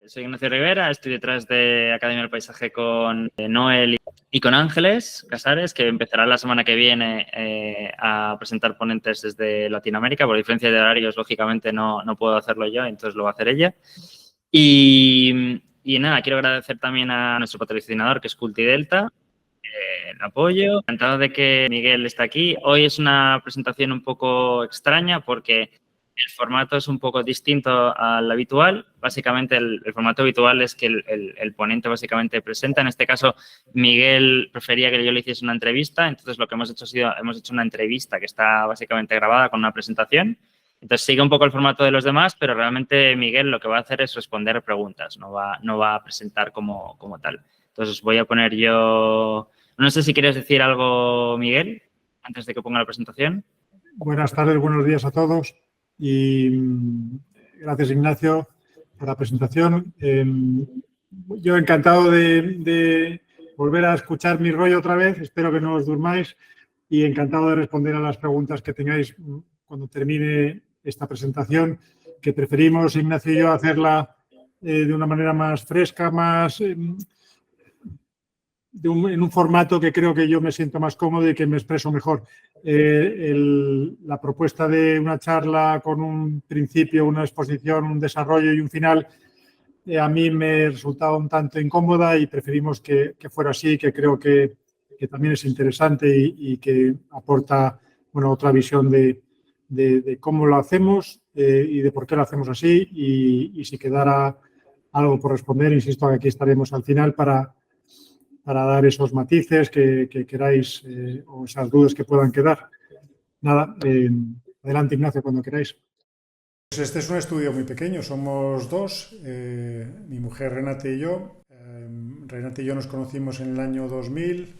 Soy Ignacio Rivera, estoy detrás de Academia del Paisaje con Noel y con Ángeles Casares, que empezará la semana que viene a presentar ponentes desde Latinoamérica. Por diferencia de horarios, lógicamente no puedo hacerlo yo, entonces lo va a hacer ella. Y nada, quiero agradecer también a nuestro patrocinador, que es Cultidelta, el apoyo. Encantado de que Miguel está aquí. Hoy es una presentación un poco extraña porque el formato es un poco distinto al habitual. Básicamente, el formato habitual es que el ponente básicamente presenta. En este caso, Miguel prefería que yo le hiciese una entrevista. Entonces, lo que hemos hecho hemos hecho una entrevista que está básicamente grabada con una presentación. Entonces, sigue un poco el formato de los demás, pero realmente Miguel lo que va a hacer es responder preguntas. No va a presentar como tal. Entonces, voy a poner yo... No sé si quieres decir algo, Miguel, antes de que ponga la presentación. Buenas tardes, buenos días a todos y gracias, Ignacio, por la presentación. Yo encantado de volver a escuchar mi rollo otra vez, espero que no os durmáis y encantado de responder a las preguntas que tengáis cuando termine esta presentación, que preferimos, Ignacio y yo, hacerla de una manera más fresca, más... en un formato que creo que yo me siento más cómodo y que me expreso mejor. La propuesta de una charla con un principio, una exposición, un desarrollo y un final, a mí me resultaba un tanto incómoda y preferimos que fuera así, que creo que también es interesante y que aporta otra visión de cómo lo hacemos y de por qué lo hacemos así. Y si quedara algo por responder, insisto que aquí estaremos al final para dar esos matices que queráis o esas dudas que puedan quedar. Nada, adelante, Ignacio, cuando queráis. Pues este es un estudio muy pequeño, somos dos, mi mujer Renate y yo. Renate y yo nos conocimos en el año 2000.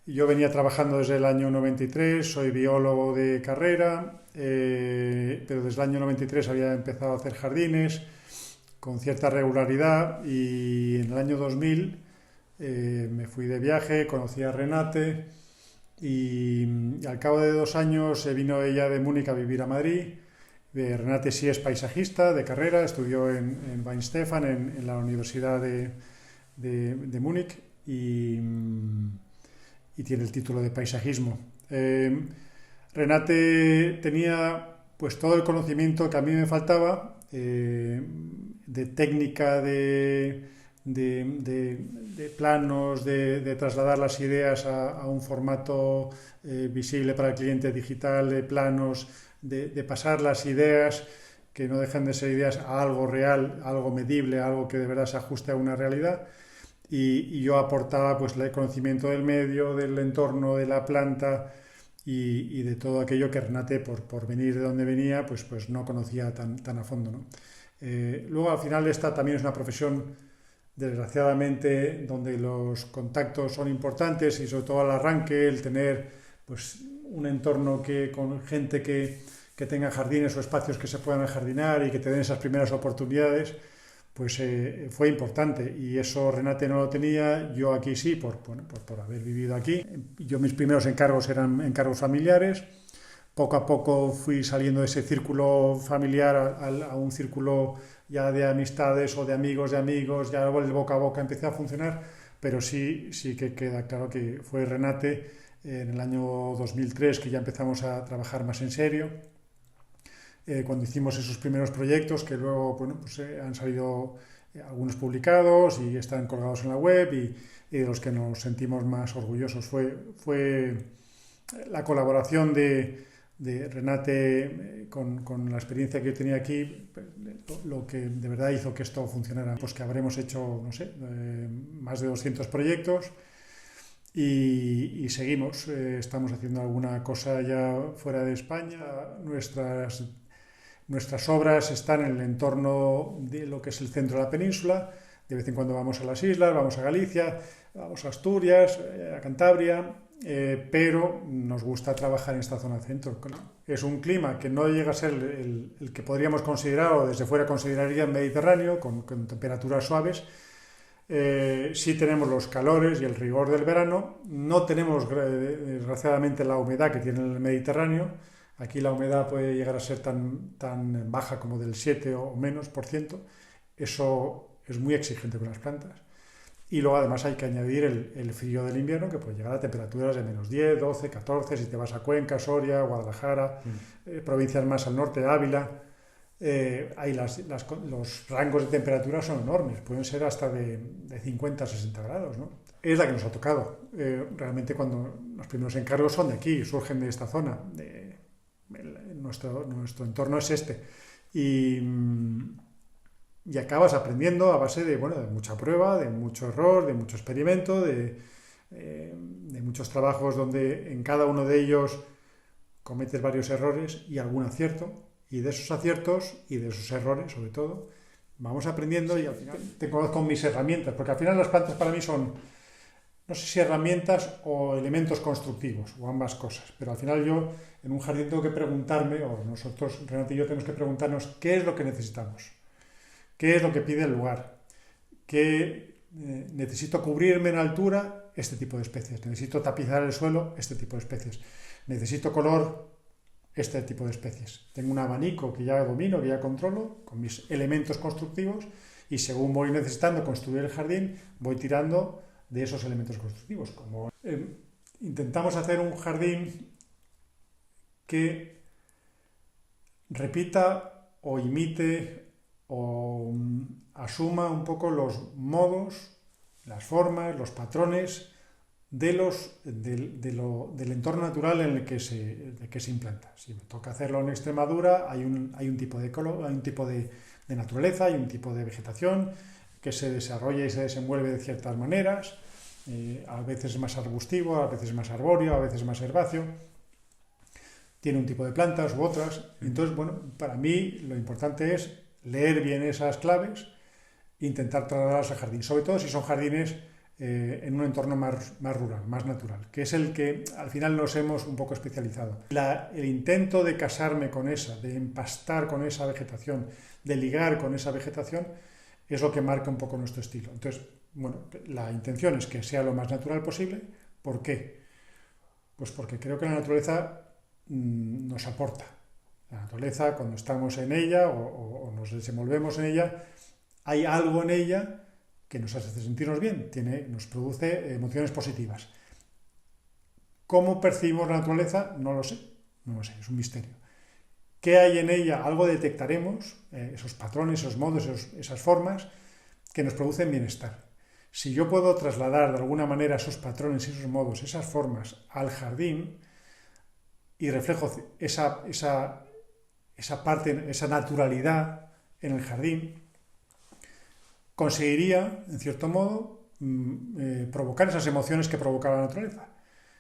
Yo venía trabajando desde el año 93, soy biólogo de carrera, pero desde el año 93 había empezado a hacer jardines con cierta regularidad y en el año 2000 me fui de viaje, conocí a Renate y al cabo de 2 años vino ella de Múnich a vivir a Madrid. Renate sí es paisajista de carrera, estudió en Weihenstephan, en la Universidad de Múnich y tiene el título de paisajismo. Renate tenía pues todo el conocimiento que a mí me faltaba de técnica, de planos, de trasladar las ideas a un formato visible para el cliente digital, de planos, de pasar las ideas que no dejan de ser ideas a algo real, a algo medible, a algo que de verdad se ajuste a una realidad. Y yo aportaba pues el conocimiento del medio, del entorno, de la planta y de todo aquello que Renate, por venir de donde venía, pues no conocía tan a fondo, ¿no? Luego al final esta también es una profesión desgraciadamente donde los contactos son importantes y sobre todo al arranque el tener pues un entorno con gente que tenga jardines o espacios que se puedan ajardinar y que te den esas primeras oportunidades, pues fue importante y eso Renate no lo tenía, yo aquí sí, por haber vivido aquí. Yo mis primeros encargos eran encargos familiares, poco a poco fui saliendo de ese círculo familiar a un círculo ya de amistades o de amigos, ya el boca a boca empecé a funcionar, pero sí que queda claro que fue Renate en el año 2003 que ya empezamos a trabajar más en serio, cuando hicimos esos primeros proyectos que luego han salido algunos publicados y están colgados en la web y de los que nos sentimos más orgullosos. Fue la colaboración de Renate con la experiencia que yo tenía aquí, lo que de verdad hizo que esto funcionara. Pues que habremos hecho, no sé, más de 200 proyectos y seguimos. Estamos haciendo alguna cosa ya fuera de España. Nuestras obras están en el entorno de lo que es el centro de la península. De vez en cuando vamos a las islas, vamos a Galicia, vamos a Asturias, a Cantabria, pero nos gusta trabajar en esta zona centro. Es un clima que no llega a ser el que podríamos considerar o desde fuera consideraría el Mediterráneo, con temperaturas suaves. Sí tenemos los calores y el rigor del verano, no tenemos desgraciadamente la humedad que tiene el Mediterráneo. Aquí la humedad puede llegar a ser tan baja como del 7 o menos %. Eso es muy exigente con las plantas. Y luego además hay que añadir el frío del invierno, que puede llegar a temperaturas de menos 10, 12, 14, si te vas a Cuenca, Soria, Guadalajara, provincias más al norte, Ávila. Ahí los rangos de temperatura son enormes, pueden ser hasta de 50 a 60 grados, ¿no? Es la que nos ha tocado. Realmente cuando los primeros encargos son de aquí, surgen de esta zona. Nuestro entorno es este. Y acabas aprendiendo a base de mucha prueba, de mucho error, de mucho experimento, de muchos trabajos donde en cada uno de ellos cometes varios errores y algún acierto. Y de esos aciertos y de esos errores, sobre todo, vamos aprendiendo y al final te conozco mis herramientas, porque al final las plantas para mí son, no sé si herramientas o elementos constructivos, o ambas cosas, pero al final yo en un jardín tengo que preguntarme, o nosotros, Renata y yo, tenemos que preguntarnos qué es lo que necesitamos, qué es lo que pide el lugar, necesito cubrirme en altura, este tipo de especies, necesito tapizar el suelo, este tipo de especies, necesito color, este tipo de especies. Tengo un abanico que ya domino, que ya controlo, con mis elementos constructivos, y según voy necesitando construir el jardín, voy tirando de esos elementos constructivos. Como intentamos hacer un jardín que repita o imite o asuma un poco los modos, las formas, los patrones del entorno natural en el que se implanta. Si me toca hacerlo en Extremadura, hay un tipo de color, hay un tipo de naturaleza, hay un tipo de vegetación que se desarrolla y se desenvuelve de ciertas maneras, a veces más arbustivo, a veces más arbóreo, a veces más herbáceo, tiene un tipo de plantas u otras. Entonces, para mí lo importante es leer bien esas claves e intentar trasladarlas al jardín, sobre todo si son jardines en un entorno más rural, más natural, que es el que al final nos hemos un poco especializado. El intento de casarme con de empastar con esa vegetación, de ligar con esa vegetación, es lo que marca un poco nuestro estilo. Entonces, la intención es que sea lo más natural posible. ¿Por qué? Pues porque creo que la naturaleza nos aporta. La naturaleza, cuando estamos en ella o nos desenvolvemos en ella, hay algo en ella que nos hace sentirnos bien, nos produce emociones positivas. ¿Cómo percibimos la naturaleza? No lo sé, es un misterio. ¿Qué hay en ella? Algo detectaremos, esos patrones, esos modos, esas formas que nos producen bienestar. Si yo puedo trasladar de alguna manera esos patrones, esos modos, esas formas al jardín y reflejo esa parte, esa naturalidad en el jardín, conseguiría, en cierto modo, provocar esas emociones que provoca la naturaleza.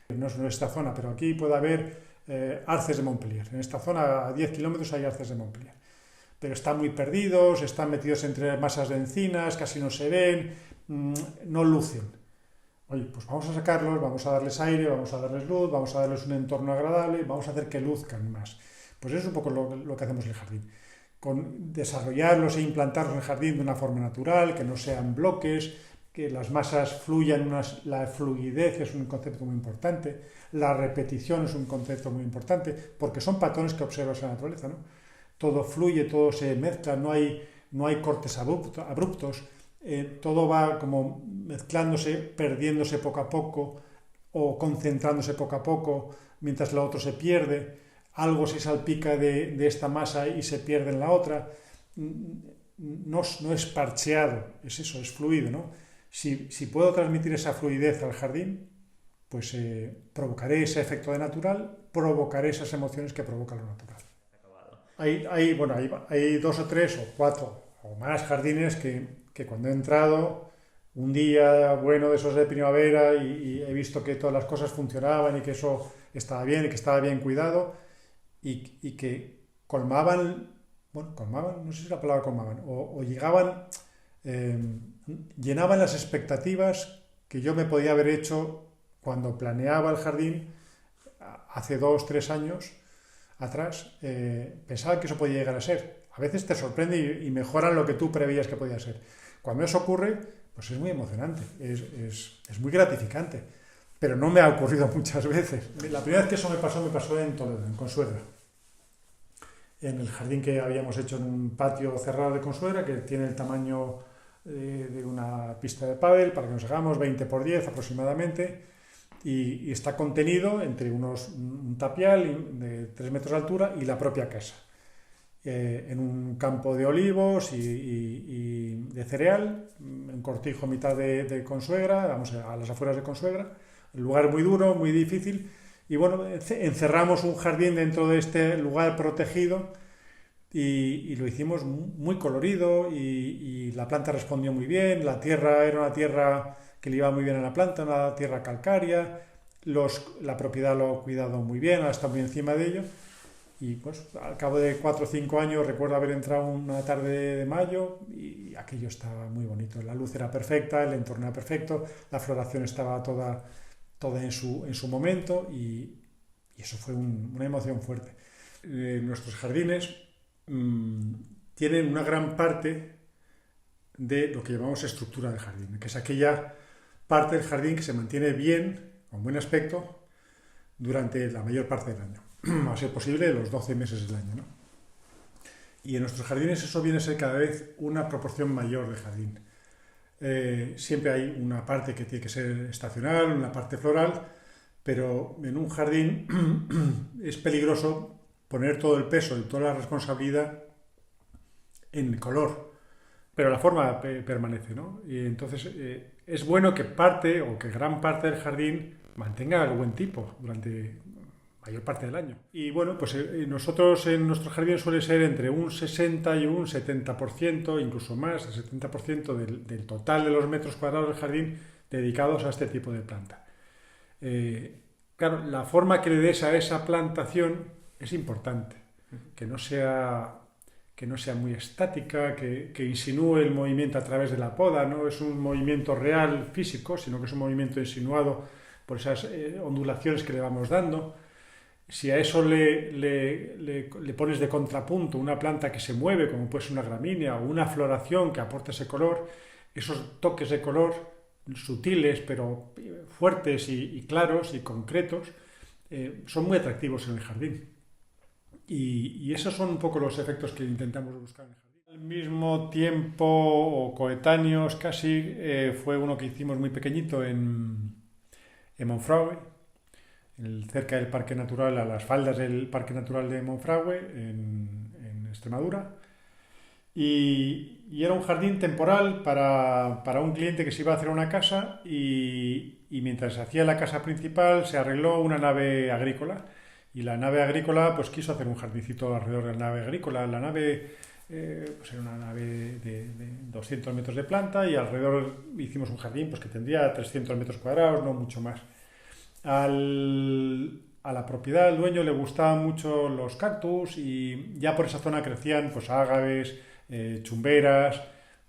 No es esta zona, pero aquí puede haber arces de Montpellier. En esta zona, a 10 kilómetros, hay arces de Montpellier. Pero están muy perdidos, están metidos entre masas de encinas, casi no se ven, no lucen. Oye, pues vamos a sacarlos, vamos a darles aire, vamos a darles luz, vamos a darles un entorno agradable, vamos a hacer que luzcan más. Pues eso es un poco lo que hacemos en el jardín. Con desarrollarlos e implantarlos en el jardín de una forma natural, que no sean bloques, que las masas fluyan, la fluidez es un concepto muy importante, la repetición es un concepto muy importante, porque son patrones que observas en la naturaleza, ¿no? Todo fluye, todo se mezcla, no hay cortes abruptos, todo va como mezclándose, perdiéndose poco a poco o concentrándose poco a poco, mientras lo otro se pierde. Algo se salpica de esta masa y se pierde en la otra. No es parcheado, es eso, es fluido, ¿no? Si puedo transmitir esa fluidez al jardín, pues provocaré ese efecto de natural, provocaré esas emociones que provoca lo natural. Hay 2 o 3 o 4 o más jardines que cuando he entrado, un día bueno de esos de primavera y he visto que todas las cosas funcionaban y que eso estaba bien y que estaba bien cuidado, y que colmaban, no sé si la palabra colmaban, o llegaban, llenaban las expectativas que yo me podía haber hecho cuando planeaba el jardín hace 2 o 3 años atrás. Pensaba que eso podía llegar a ser. A veces te sorprende y mejoran lo que tú preveías que podía ser. Cuando eso ocurre, pues es muy emocionante, es muy gratificante. Pero no me ha ocurrido muchas veces. La primera vez que eso me pasó en Toledo, en Consuegra. En el jardín que habíamos hecho en un patio cerrado de Consuegra, que tiene el tamaño de una pista de pádel, para que nos hagamos 20 por 10 aproximadamente, y está contenido entre un tapial de 3 metros de altura y la propia casa, en un campo de olivos y de cereal, en Cortijo, mitad de Consuegra, vamos a las afueras de Consuegra, un lugar muy duro, muy difícil, y bueno, encerramos un jardín dentro de este lugar protegido y lo hicimos muy colorido y la planta respondió muy bien, la tierra era una tierra que le iba muy bien a la planta, una tierra calcárea, la propiedad lo ha cuidado muy bien, ahora está muy encima de ello. Y pues al cabo de 4 o 5 años recuerdo haber entrado una tarde de mayo y aquello estaba muy bonito. La luz era perfecta, el entorno era perfecto, la floración estaba toda en su momento y eso fue una emoción fuerte. Nuestros jardines tienen una gran parte de lo que llamamos estructura del jardín, que es aquella parte del jardín que se mantiene bien, con buen aspecto, durante la mayor parte del año. A ser posible los 12 meses del año, ¿no? Y en nuestros jardines eso viene a ser cada vez una proporción mayor de jardín. Siempre hay una parte que tiene que ser estacional, una parte floral, pero en un jardín es peligroso poner todo el peso y toda la responsabilidad en el color, pero la forma permanece, ¿no? Y entonces es bueno que parte o que gran parte del jardín mantenga el buen tipo durante mayor parte del año. Y bueno, pues nosotros en nuestro jardín suele ser entre un 60 y un 70%, incluso más, el 70% del total de los metros cuadrados del jardín dedicados a este tipo de planta. Claro, la forma que le des a esa plantación es importante, que no sea muy estática, que insinúe el movimiento a través de la poda, no es un movimiento real físico, sino que es un movimiento insinuado por esas ondulaciones que le vamos dando. Si a eso le pones de contrapunto una planta que se mueve, como puede ser una gramínea, o una floración que aporta ese color, esos toques de color sutiles pero fuertes y claros y concretos son muy atractivos en el jardín. Y esos son un poco los efectos que intentamos buscar en el jardín. Al mismo tiempo, o coetáneos casi, fue uno que hicimos muy pequeñito en Monfragüe, cerca del Parque Natural, a las faldas del Parque Natural de Monfragüe, en Extremadura. Y era un jardín temporal para un cliente que se iba a hacer una casa y mientras se hacía la casa principal se arregló una nave agrícola. Y la nave agrícola pues quiso hacer un jardincito alrededor de la nave agrícola. La nave pues era una nave de 200 metros de planta y alrededor hicimos un jardín pues que tendría 300 metros cuadrados, no mucho más. A la propiedad, al dueño, le gustaban mucho los cactus y ya por esa zona crecían pues ágaves, chumberas,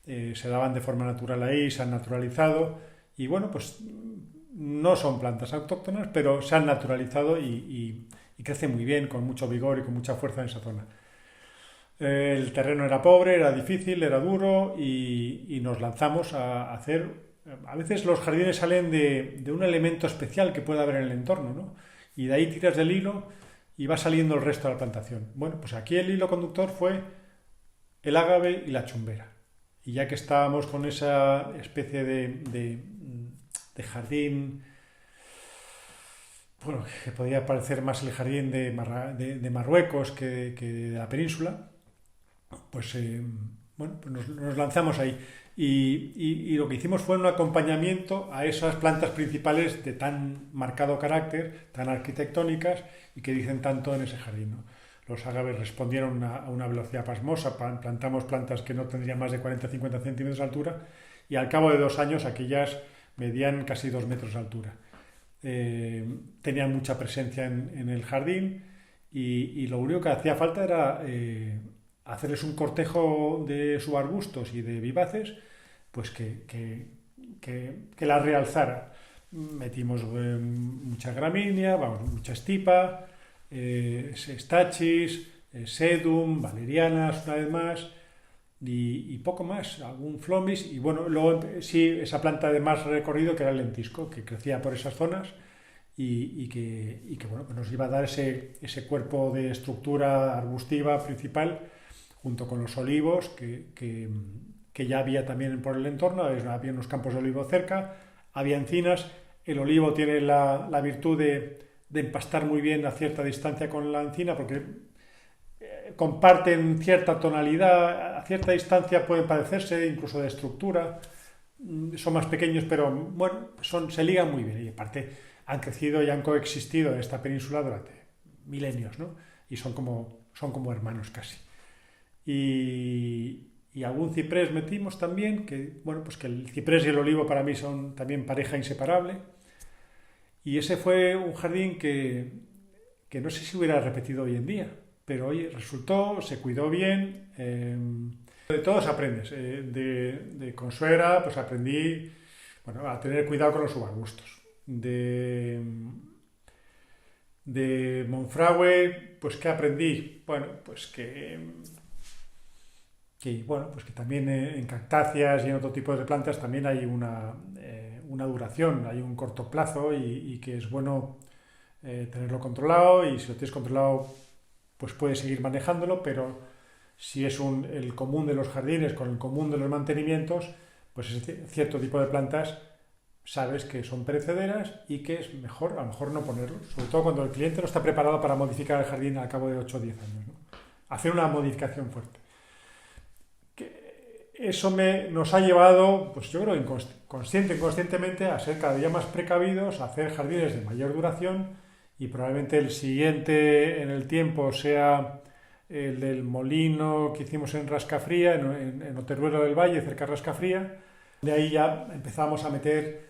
se daban de forma natural ahí, se han naturalizado y bueno, pues no son plantas autóctonas, pero se han naturalizado y crecen muy bien, con mucho vigor y con mucha fuerza en esa zona. El terreno era pobre, era difícil, era duro y nos lanzamos a hacer. A veces los jardines salen de un elemento especial que puede haber en el entorno, ¿no? Y de ahí tiras del hilo y va saliendo el resto de la plantación. Bueno, pues aquí el hilo conductor fue el ágave y la chumbera. Y ya que estábamos con esa especie de jardín, bueno, que podía parecer más el jardín de Marruecos que de la península, pues bueno, pues nos lanzamos ahí. Y lo que hicimos fue un acompañamiento a esas plantas principales de tan marcado carácter, tan arquitectónicas y que dicen tanto en ese jardín, ¿no? Los ágaves respondieron a una velocidad pasmosa, plantamos plantas que no tendrían más de 40-50 centímetros de altura y al cabo de 2 años aquellas medían casi 2 metros de altura. Tenían mucha presencia en el jardín y lo único que hacía falta era hacerles un cortejo de subarbustos y de vivaces pues que la realzara. Metimos mucha gramínea, mucha estipa, stachys, sedum, valerianas una vez más y poco más, algún flomis y bueno, luego sí esa planta de más recorrido que era el lentisco, que crecía por esas zonas y que bueno, pues nos iba a dar ese cuerpo de estructura arbustiva principal junto con los olivos que que ya había también por el entorno, había unos campos de olivo cerca, había encinas. El olivo tiene la virtud de empastar muy bien a cierta distancia con la encina, porque comparten cierta tonalidad, a cierta distancia pueden parecerse, incluso de estructura, son más pequeños, pero bueno, se ligan muy bien y aparte han crecido y han coexistido en esta península durante milenios, ¿no? Y son como hermanos casi. Y algún ciprés metimos también, que bueno, pues que el ciprés y el olivo para mí son también pareja inseparable. Y ese fue un jardín que no sé si hubiera repetido hoy en día, pero oye, resultó, se cuidó bien. De todos aprendes. De Consuegra, pues aprendí, bueno, a tener cuidado con los subarbustos. De Monfragüe, pues ¿qué aprendí? Bueno, pues que también en cactáceas y en otro tipo de plantas también hay una duración, hay un corto plazo y que es bueno tenerlo controlado, y si lo tienes controlado pues puedes seguir manejándolo, pero si es el común de los jardines con el común de los mantenimientos, pues ese cierto tipo de plantas sabes que son perecederas y que es mejor a lo mejor no ponerlos, sobre todo cuando el cliente no está preparado para modificar el jardín al cabo de 8 o 10 años, ¿no? Hacer una modificación fuerte. Eso nos ha llevado, pues yo creo, inconscientemente a ser cada día más precavidos, a hacer jardines de mayor duración, y probablemente el siguiente en el tiempo sea el del molino que hicimos en Rascafría, en Oteruelo del Valle, cerca de Rascafría. De ahí ya empezamos a meter,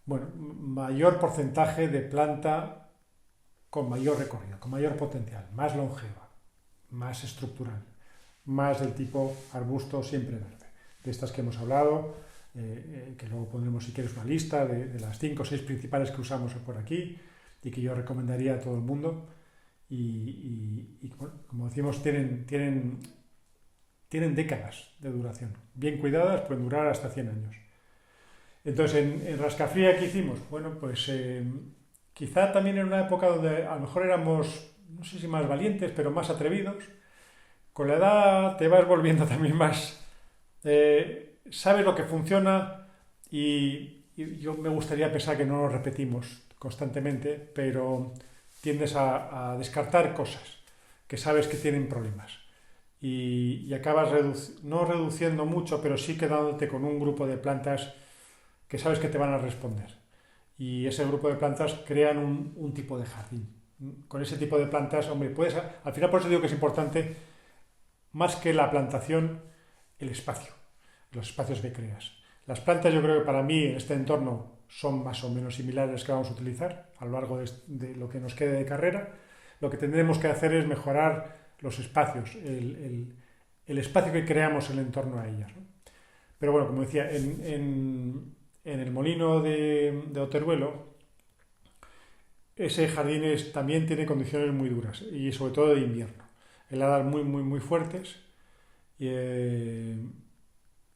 bueno, mayor porcentaje de planta con mayor recorrido, con mayor potencial, más longeva, más estructural, más del tipo arbusto siempre verde. De estas que hemos hablado, que luego pondremos si quieres una lista de las 5 o 6 principales que usamos por aquí y que yo recomendaría a todo el mundo. Y bueno, como decimos, tienen décadas de duración. Bien cuidadas pueden durar hasta 100 años. Entonces, en Rascafría, ¿qué hicimos? Bueno, pues quizá también en una época donde a lo mejor éramos, no sé si más valientes, pero más atrevidos. Con la edad te vas volviendo también más... sabes lo que funciona y yo me gustaría pensar que no lo repetimos constantemente, pero tiendes a descartar cosas que sabes que tienen problemas y acabas no reduciendo mucho, pero sí quedándote con un grupo de plantas que sabes que te van a responder, y ese grupo de plantas crean un tipo de jardín. Con ese tipo de plantas, hombre, al final, por eso digo que es importante, más que la plantación, el espacio, los espacios que creas. Las plantas, yo creo que para mí en este entorno son más o menos similares a las que vamos a utilizar a lo largo de lo que nos quede de carrera. Lo que tendremos que hacer es mejorar los espacios, el espacio que creamos en torno a ellas, ¿no? Pero bueno, como decía, en el molino de Oteruelo, ese jardín también tiene condiciones muy duras y sobre todo de invierno. Heladas muy, muy, muy fuertes.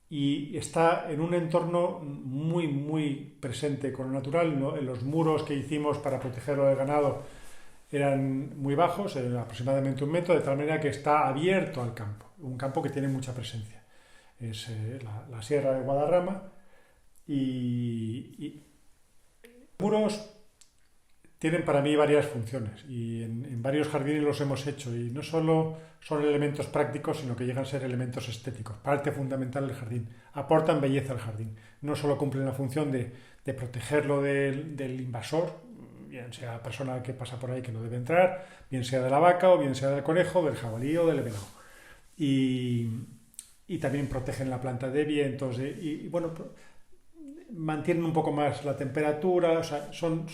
Y está en un entorno muy, muy presente con lo natural, ¿no? Los muros que hicimos para protegerlo del ganado eran muy bajos, aproximadamente 1 metro, de tal manera que está abierto al campo, un campo que tiene mucha presencia. Es la Sierra de Guadarrama, y muros tienen para mí varias funciones, y en varios jardines los hemos hecho, y no solo son elementos prácticos, sino que llegan a ser elementos estéticos, parte fundamental del jardín, aportan belleza al jardín, no solo cumplen la función de protegerlo del invasor, bien sea la persona que pasa por ahí que no debe entrar, bien sea de la vaca, o bien sea del conejo, del jabalí o del venado, y también protegen la planta de vientos, y bueno, mantienen un poco más la temperatura, o sea, son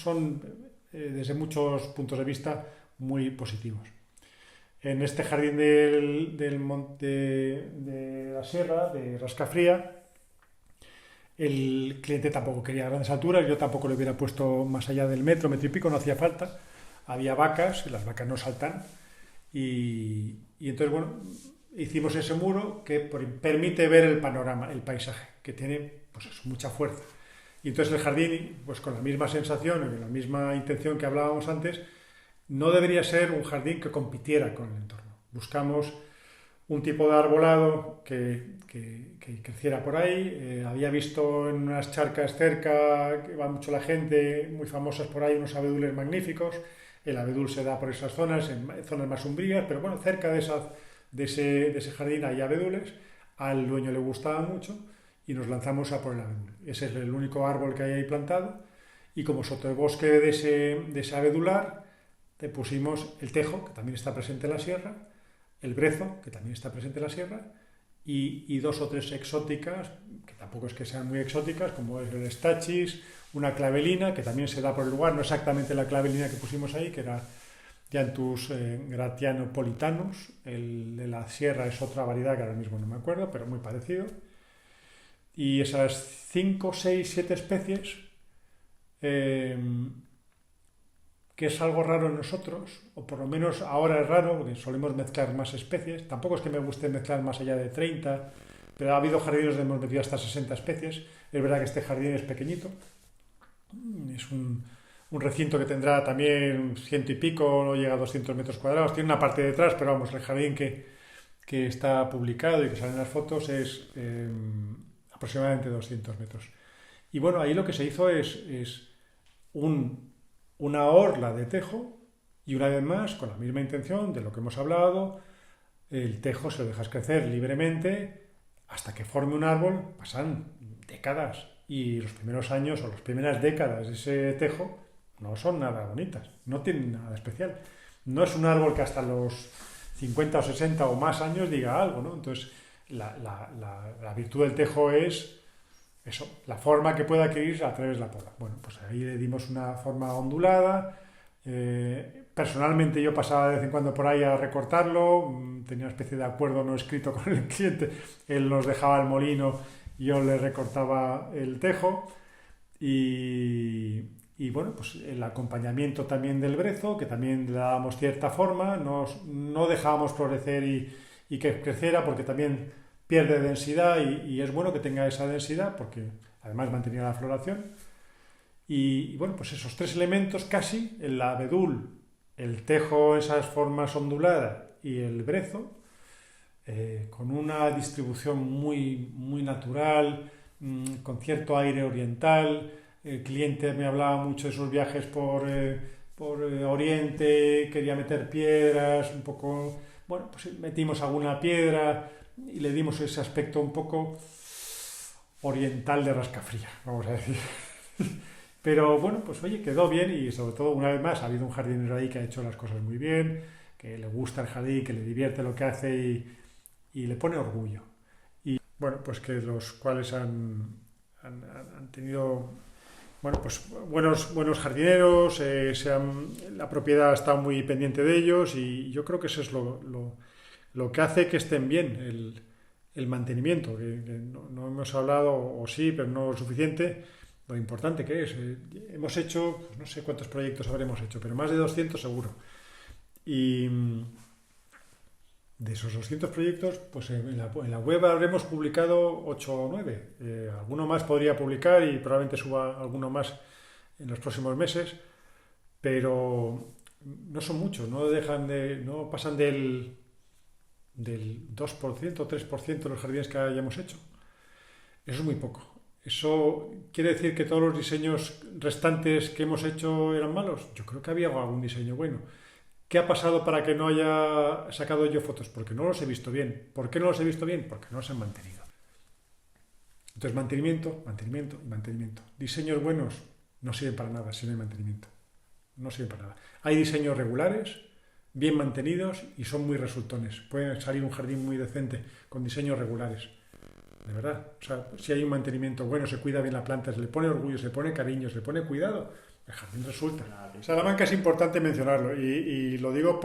desde muchos puntos de vista muy positivos. En este jardín de la Sierra, de Rascafría, el cliente tampoco quería grandes alturas, yo tampoco le hubiera puesto más allá del metro y pico, no hacía falta. Había vacas, las vacas no saltan, y entonces, bueno, hicimos ese muro que permite ver el panorama, el paisaje, que tiene pues mucha fuerza. Y entonces el jardín, pues con la misma sensación, con la misma intención que hablábamos antes, no debería ser un jardín que compitiera con el entorno. Buscamos un tipo de arbolado que creciera por ahí. Había visto en unas charcas cerca, que va mucho la gente, muy famosas por ahí, unos abedules magníficos. El abedul se da por esas zonas, en zonas más umbrías, pero bueno, cerca de ese jardín hay abedules. Al dueño le gustaba mucho y nos lanzamos a por el abedul. Ese es el único árbol que hay ahí plantado. Y como sotobosque de ese abedular, te pusimos el tejo, que también está presente en la sierra, el brezo, que también está presente en la sierra, y 2 o 3 exóticas, que tampoco es que sean muy exóticas, como es el stachys, una clavelina, que también se da por el lugar, no exactamente la clavelina que pusimos ahí, que era Dianthus gratianopolitanus. El de la sierra es otra variedad que ahora mismo no me acuerdo, pero muy parecido. Y esas 5, 6, 7 especies, que es algo raro en nosotros, o por lo menos ahora es raro, porque solemos mezclar más especies. Tampoco es que me guste mezclar más allá de 30, pero ha habido jardines donde hemos metido hasta 60 especies. Es verdad que este jardín es pequeñito, es un recinto que tendrá también 100 y pico, no llega a 200 metros cuadrados, tiene una parte detrás, pero vamos, el jardín que está publicado y que salen las fotos es aproximadamente 200 metros. Y bueno, ahí lo que se hizo es una orla de tejo, y una vez más, con la misma intención de lo que hemos hablado, el tejo se lo dejas crecer libremente hasta que forme un árbol. Pasan décadas, y los primeros años o las primeras décadas de ese tejo no son nada bonitas, no tienen nada especial. No es un árbol que hasta los 50 o 60 o más años diga algo, ¿no? Entonces, la virtud del tejo es eso, la forma que puede adquirir a través de la poda. Bueno, pues ahí le dimos una forma ondulada. Personalmente yo pasaba de vez en cuando por ahí a recortarlo, tenía una especie de acuerdo no escrito con el cliente. Él nos dejaba el molino y yo le recortaba el tejo. Y bueno, pues el acompañamiento también del brezo, que también le dábamos cierta forma, no dejábamos florecer y que creciera, porque también pierde densidad, y es bueno que tenga esa densidad porque además mantenía la floración. Y bueno, pues esos 3 elementos casi, el abedul, el tejo, esas formas onduladas, y el brezo, con una distribución muy, muy natural, con cierto aire oriental. El cliente me hablaba mucho de sus viajes por Oriente, quería meter piedras, un poco, bueno, pues metimos alguna piedra y le dimos ese aspecto un poco oriental de rascafría, vamos a decir. Pero bueno, pues oye, quedó bien, y sobre todo, una vez más, ha habido un jardinero ahí que ha hecho las cosas muy bien, que le gusta el jardín, que le divierte lo que hace y le pone orgullo. Y bueno, pues que los cuales han tenido, bueno, pues buenos jardineros, la propiedad ha estado muy pendiente de ellos, y yo creo que eso es lo que hace que estén bien, el mantenimiento, que no hemos hablado, o sí, pero no lo suficiente, lo importante que es. Hemos hecho, pues no sé cuántos proyectos habremos hecho, pero más de 200 seguro. Y de esos 200 proyectos, pues en la web habremos publicado 8 o 9. Alguno más podría publicar, y probablemente suba alguno más en los próximos meses, pero no son muchos, no pasan del 2% o 3% de los jardines que hayamos hecho. Eso es muy poco. ¿Eso quiere decir que todos los diseños restantes que hemos hecho eran malos? Yo creo que había algún diseño bueno. ¿Qué ha pasado para que no haya sacado yo fotos? Porque no los he visto bien. ¿Por qué no los he visto bien? Porque no se han mantenido. Entonces, mantenimiento. Diseños buenos no sirven para nada si no hay mantenimiento. No sirven para nada. Hay diseños regulares, bien mantenidos, y son muy resultones. Puede salir un jardín muy decente con diseños regulares. De verdad. O sea, si hay un mantenimiento bueno, se cuida bien la planta, se le pone orgullo, se le pone cariño, se le pone cuidado, el jardín resulta. Salamanca es importante mencionarlo, y lo digo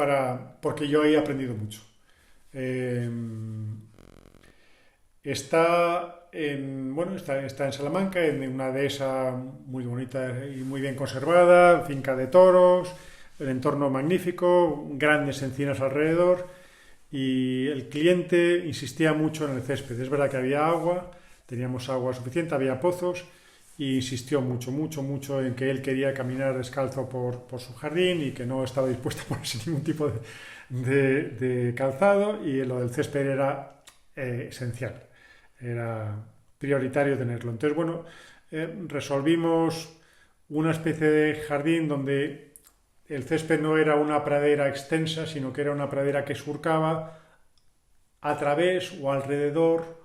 porque yo he aprendido mucho. Está en Salamanca, en una dehesa muy bonita y muy bien conservada, finca de toros, el entorno magnífico, grandes encinas alrededor, y el cliente insistía mucho en el césped. Es verdad que había agua, teníamos agua suficiente, había pozos, y insistió mucho en que él quería caminar descalzo por su jardín, y que no estaba dispuesto a ponerse ningún tipo de calzado, y lo del césped era esencial, era prioritario tenerlo. Entonces, bueno, resolvimos una especie de jardín donde el césped no era una pradera extensa, sino que era una pradera que surcaba a través o alrededor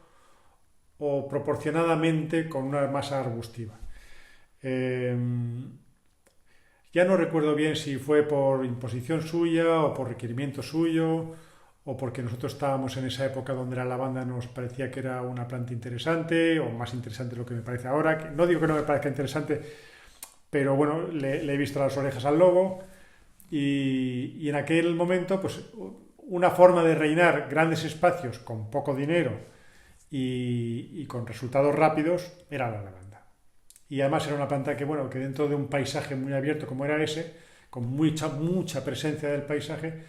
o proporcionadamente con una masa arbustiva. Ya no recuerdo bien si fue por imposición suya o por requerimiento suyo, o porque nosotros estábamos en esa época donde la lavanda nos parecía que era una planta interesante, o más interesante de lo que me parece ahora. Que no digo que no me parezca interesante, pero bueno, le he visto las orejas al lobo, y en aquel momento, pues una forma de rellenar grandes espacios con poco dinero y con resultados rápidos era la lavanda. Y además era una planta que, bueno, que dentro de un paisaje muy abierto como era ese, con mucha presencia del paisaje,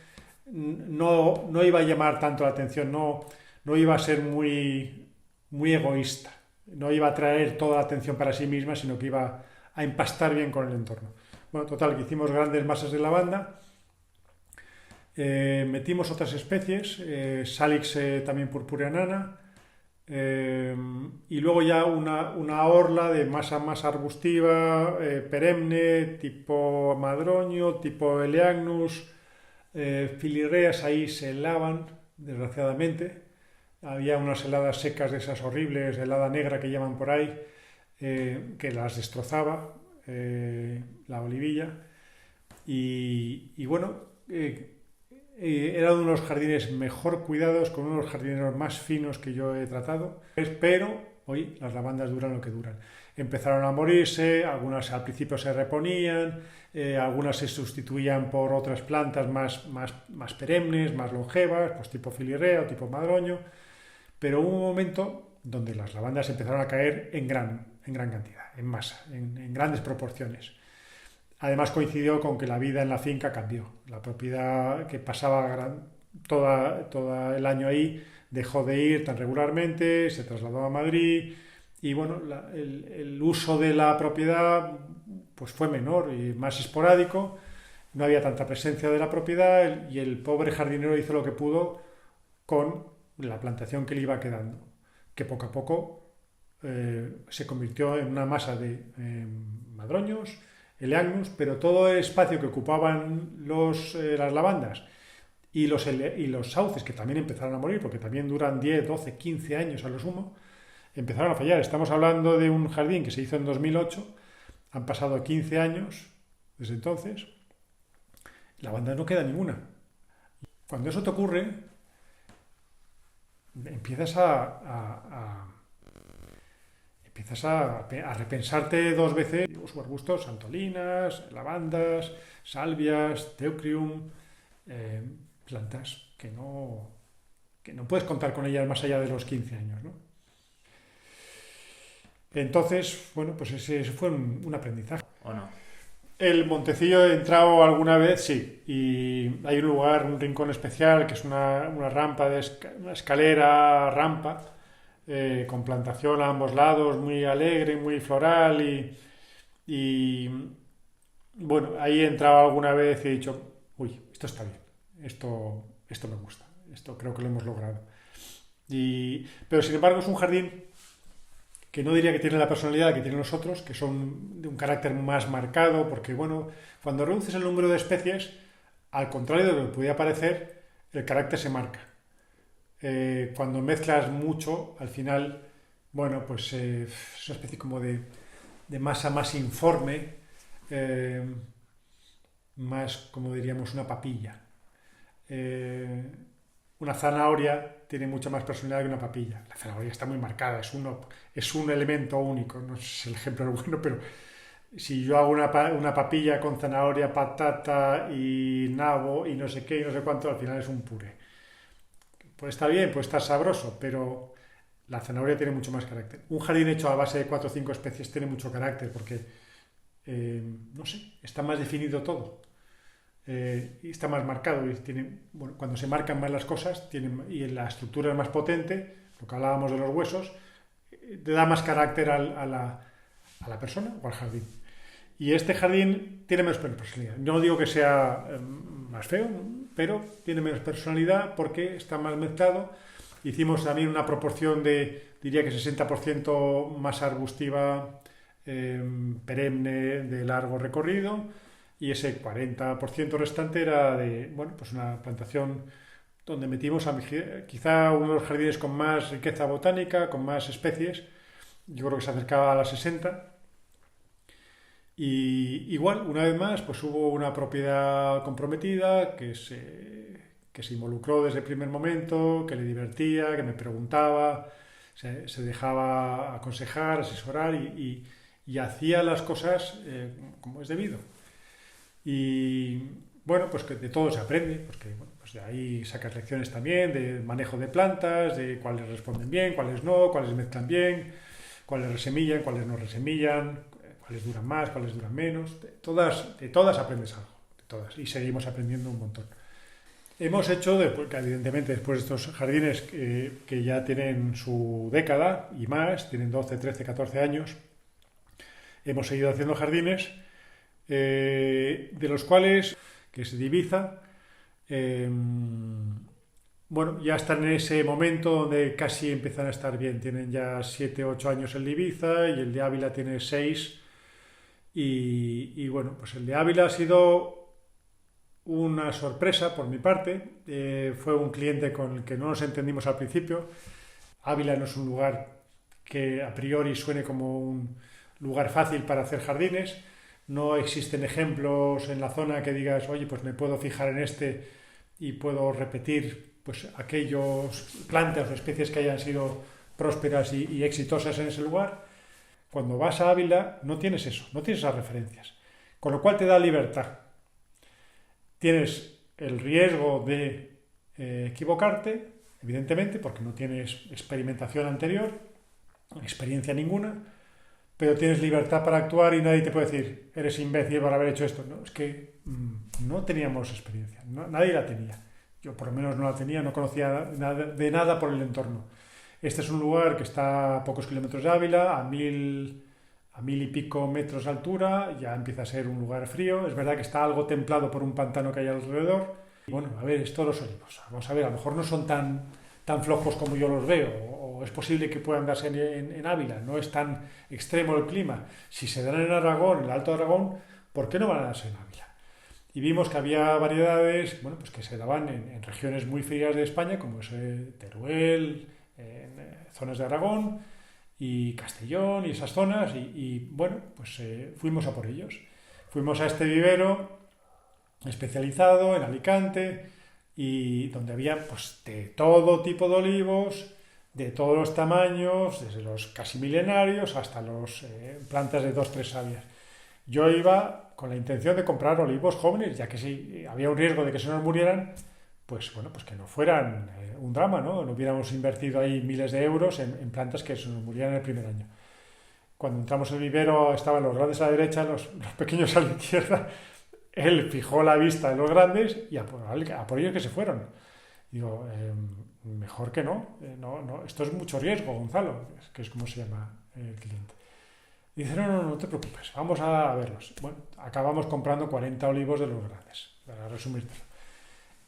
no iba a llamar tanto la atención, no iba a ser muy egoísta, no iba a traer toda la atención para sí misma, sino que iba a empastar bien con el entorno. Bueno, total, que hicimos grandes masas de lavanda, metimos otras especies, Salix también purpurea nana, y luego ya una orla de masa más arbustiva, perenne, tipo madroño, tipo eleagnus, filirreas ahí se helaban, desgraciadamente. Había unas heladas secas de esas horribles, helada negra que llaman por ahí, que las destrozaba, la olivilla. Y bueno, era uno de los jardines mejor cuidados, con uno de los jardineros más finos que yo he tratado. Pero hoy las lavandas duran lo que duran. Empezaron a morirse, algunas al principio se reponían, algunas se sustituían por otras plantas más perennes, más longevas, pues tipo filirrea o tipo madroño. Pero hubo un momento donde las lavandas empezaron a caer en gran cantidad, en masa, en grandes proporciones. Además coincidió con que la vida en la finca cambió. La propiedad que pasaba todo el año ahí dejó de ir tan regularmente, se trasladó a Madrid y bueno, el uso de la propiedad pues fue menor y más esporádico. No había tanta presencia de la propiedad y el pobre jardinero hizo lo que pudo con la plantación que le iba quedando, que poco a poco se convirtió en una masa de madroños, eleagnus, pero todo el espacio que ocupaban las lavandas y los sauces, que también empezaron a morir, porque también duran 10, 12, 15 años a lo sumo, empezaron a fallar. Estamos hablando de un jardín que se hizo en 2008, han pasado 15 años desde entonces, lavanda no queda ninguna. Cuando eso te ocurre, empiezas a repensarte dos veces los arbustos, santolinas, lavandas, salvias, teucrium, plantas que no puedes contar con ellas más allá de los 15 años, ¿no? Entonces, bueno, pues ese fue un aprendizaje. ¿O no? El Montecillo he entrado alguna vez, sí, y hay un lugar, un rincón especial, que es una rampa, una escalera, rampa, con plantación a ambos lados, muy alegre, muy floral, y bueno, ahí he entrado alguna vez y he dicho, uy, esto está bien, esto me gusta, esto creo que lo hemos logrado. Pero sin embargo es un jardín que no diría que tiene la personalidad que tienen los otros, que son de un carácter más marcado, porque bueno, cuando reduces el número de especies, al contrario de lo que podía parecer, el carácter se marca. Cuando mezclas mucho, al final, bueno, pues es una especie como de masa más informe, más, como diríamos, una papilla. Una zanahoria tiene mucha más personalidad que una papilla. La zanahoria está muy marcada, es un elemento único. No sé si el ejemplo es bueno, pero si yo hago una papilla con zanahoria, patata y nabo y no sé qué y no sé cuánto, al final es un puré. Puede estar bien, puede estar sabroso, pero la zanahoria tiene mucho más carácter. Un jardín hecho a base de 4 o 5 especies tiene mucho carácter porque, no sé, está más definido todo. Y está más marcado y bueno, cuando se marcan más las cosas y la estructura es más potente, lo que hablábamos de los huesos, te da más carácter a la persona o al jardín. Y este jardín tiene menos personalidad. No digo que sea más feo, pero tiene menos personalidad porque está más mezclado. Hicimos también una proporción de, diría que 60% más arbustiva, perenne, de largo recorrido, y ese 40% restante era de, bueno, pues una plantación donde metimos quizá uno de los jardines con más riqueza botánica, con más especies. Yo creo que se acercaba a las 60. Y igual, una vez más, pues hubo una propiedad comprometida que se involucró desde el primer momento, que le divertía, que me preguntaba, se dejaba aconsejar, asesorar y hacía las cosas como es debido. Y bueno, pues que de todo se aprende, porque bueno, pues de ahí sacas lecciones también de manejo de plantas, de cuáles responden bien, cuáles no, cuáles mezclan bien, cuáles resemillan, cuáles no resemillan, cuáles duran más, cuáles duran menos. De todas aprendes algo, de todas, y seguimos aprendiendo un montón. Hemos hecho, evidentemente, después de estos jardines que ya tienen su década y más, tienen 12, 13, 14 años, hemos seguido haciendo jardines de los cuales, que es de Ibiza, bueno, ya están en ese momento donde casi empiezan a estar bien. Tienen ya 7, 8 años el de Ibiza y el de Ávila tiene 6. Y bueno, pues el de Ávila ha sido una sorpresa por mi parte. Fue un cliente con el que no nos entendimos al principio. Ávila no es un lugar que a priori suene como un lugar fácil para hacer jardines. No existen ejemplos en la zona que digas, oye, pues me puedo fijar en este y puedo repetir pues aquellos plantas o especies que hayan sido prósperas y exitosas en ese lugar. Cuando vas a Ávila no tienes eso, no tienes esas referencias, con lo cual te da libertad. Tienes el riesgo de equivocarte, evidentemente, porque no tienes experimentación anterior, experiencia ninguna, pero tienes libertad para actuar y nadie te puede decir, eres imbécil por haber hecho esto. No, es que no teníamos experiencia, nadie la tenía. Yo por lo menos no la tenía, no conocía de nada por el entorno. Este es un lugar que está a pocos kilómetros de Ávila, a 1000 y pico metros de altura, ya empieza a ser un lugar frío. Es verdad que está algo templado por un pantano que hay alrededor. Y bueno, a ver, esto los olivos. Vamos a ver, a lo mejor no son tan flojos como yo los veo, o es posible que puedan darse en Ávila, no es tan extremo el clima. Si se dan en Aragón, en el Alto Aragón, ¿por qué no van a darse en Ávila? Y vimos que había variedades, bueno, pues que se daban en regiones muy frías de España, como es Teruel, zonas de Aragón y Castellón y esas zonas, y bueno, pues fuimos a por ellos. Fuimos a este vivero especializado en Alicante, y donde había pues de todo tipo de olivos, de todos los tamaños, desde los casi milenarios hasta los plantas de 2-3 sabias. Yo iba con la intención de comprar olivos jóvenes, ya que si había un riesgo de que se nos murieran, pues bueno, pues que no fueran un drama, ¿no? No hubiéramos invertido ahí miles de euros en plantas que se nos murieran el primer año. Cuando entramos en el vivero estaban los grandes a la derecha, los pequeños a la izquierda. Él fijó la vista en los grandes y a por ellos que se fueron. Digo, mejor que no, esto es mucho riesgo, Gonzalo, que es como se llama el cliente. Y dice, no te preocupes, vamos a verlos. Bueno, acabamos comprando 40 olivos de los grandes, para resumírtelo.